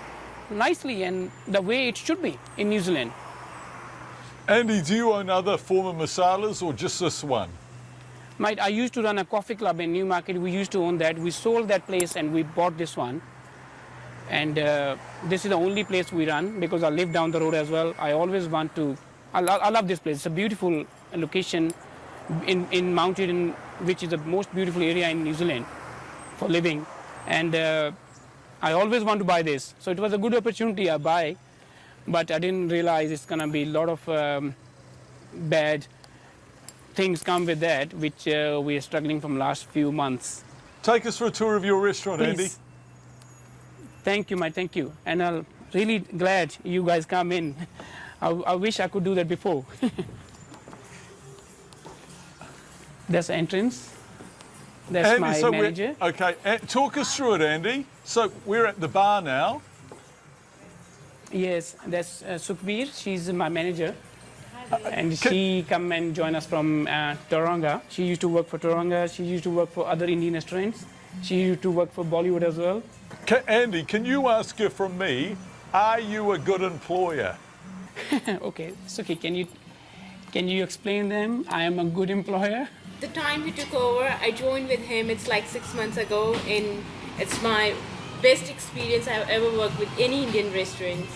nicely and the way it should be in New Zealand. Andy, do you own other former Masalas or just this one? Mate, I used to run a coffee club in Newmarket. We used to own that. We sold that place and we bought this one. And this is the only place we run because I live down the road as well. I always want to, I love this place. It's a beautiful location in Mount Eden, which is the most beautiful area in New Zealand for living. And I always want to buy this. So it was a good opportunity I buy, but I didn't realize it's going to be a lot of bad things come with that, which we are struggling from last few months. Take us for a tour of your restaurant, Please. Andy. Thank you, mate, thank you. And I'm really glad you guys come in. I wish I could do that before. There's the entrance. That's Andy, my manager. Talk us through it, Andy. So we're at the bar now. Yes, that's Sukhbir. She's my manager. And she come and join us from Tauranga. She used to work for Tauranga. She used to work for other Indian restaurants. She used to work for Bollywood as well. Andy, can you ask her from me, are you a good employer? Okay, it's okay. Can you explain them? I am a good employer. The time he took over, I joined with him. It's like 6 months ago, and it's my best experience I've ever worked with any Indian restaurants.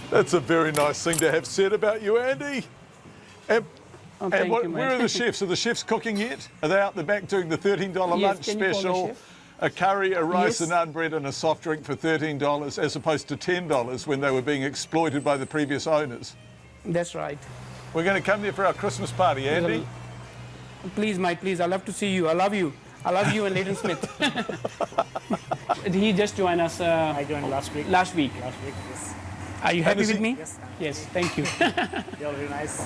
That's a very nice thing to have said about you, Andy. And where are the chefs? Are the chefs cooking yet? Are they out the back doing the $13 lunch special? A curry, a rice, a naan bread and a soft drink for $13 as opposed to $10 when they were being exploited by the previous owners. That's right. We're going to come there for our Christmas party, Andy. Please, mate, please. I love to see you. I love you. I love you and Leighton Smith. He just joined us. I joined last week. Last week, yes. Are you happy with me? Yes. Yes, thank you. You're very nice.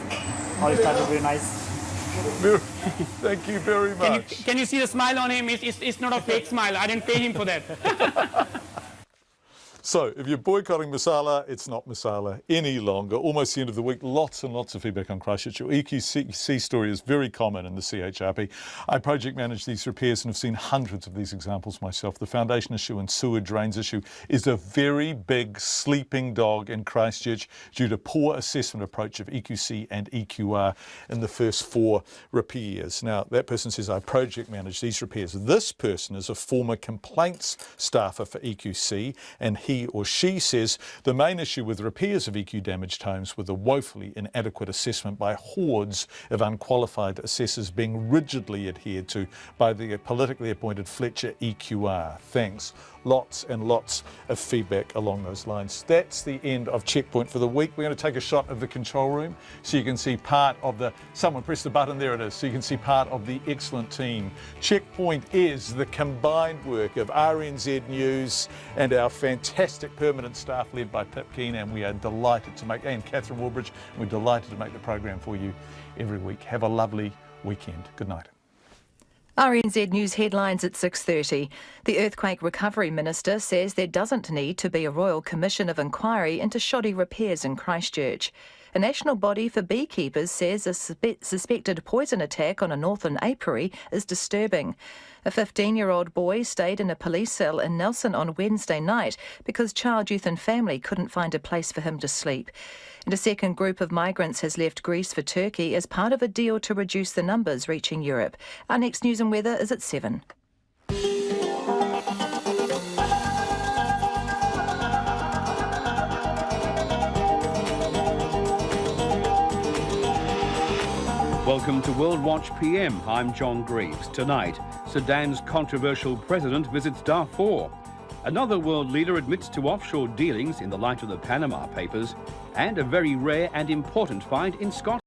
All started very nice. Thank you very much. Can you see the smile on him? It's not a fake smile. I didn't pay him for that. So, if you're boycotting masala, it's not masala any longer. Almost the end of the week, lots and lots of feedback on Christchurch. Your EQC story is very common in the CHRP. I project manage these repairs and have seen hundreds of these examples myself. The foundation issue and sewer drains issue is a very big sleeping dog in Christchurch due to poor assessment approach of EQC and EQR in the first 4 repairs. Now, that person says, I project manage these repairs. This person is a former complaints staffer for EQC, and he or she says the main issue with repairs of EQ damaged homes were the woefully inadequate assessment by hordes of unqualified assessors being rigidly adhered to by the politically appointed Fletcher EQR. Thanks. Lots and lots of feedback along those lines. That's the end of Checkpoint for the week. We're going to take a shot of the control room so you can see part of the, someone press the button, there it is, so you can see part of the excellent team. Checkpoint is the combined work of RNZ News and our fantastic permanent staff led by Pip Keane, and we are delighted to make, and Catherine Warbridge, we're delighted to make the program for you every week. Have a lovely weekend. Good night. RNZ News headlines at 6:30. The Earthquake Recovery Minister says there doesn't need to be a Royal Commission of Inquiry into shoddy repairs in Christchurch. A national body for beekeepers says a suspected poison attack on a northern apiary is disturbing. A 15-year-old boy stayed in a police cell in Nelson on Wednesday night because Child, Youth and Family couldn't find a place for him to sleep. And a second group of migrants has left Greece for Turkey as part of a deal to reduce the numbers reaching Europe. Our next news and weather is at 7. Welcome to World Watch PM. I'm John Greaves. Tonight, Sudan's controversial president visits Darfur. Another world leader admits to offshore dealings in the light of the Panama Papers. And a very rare and important find in Scotland.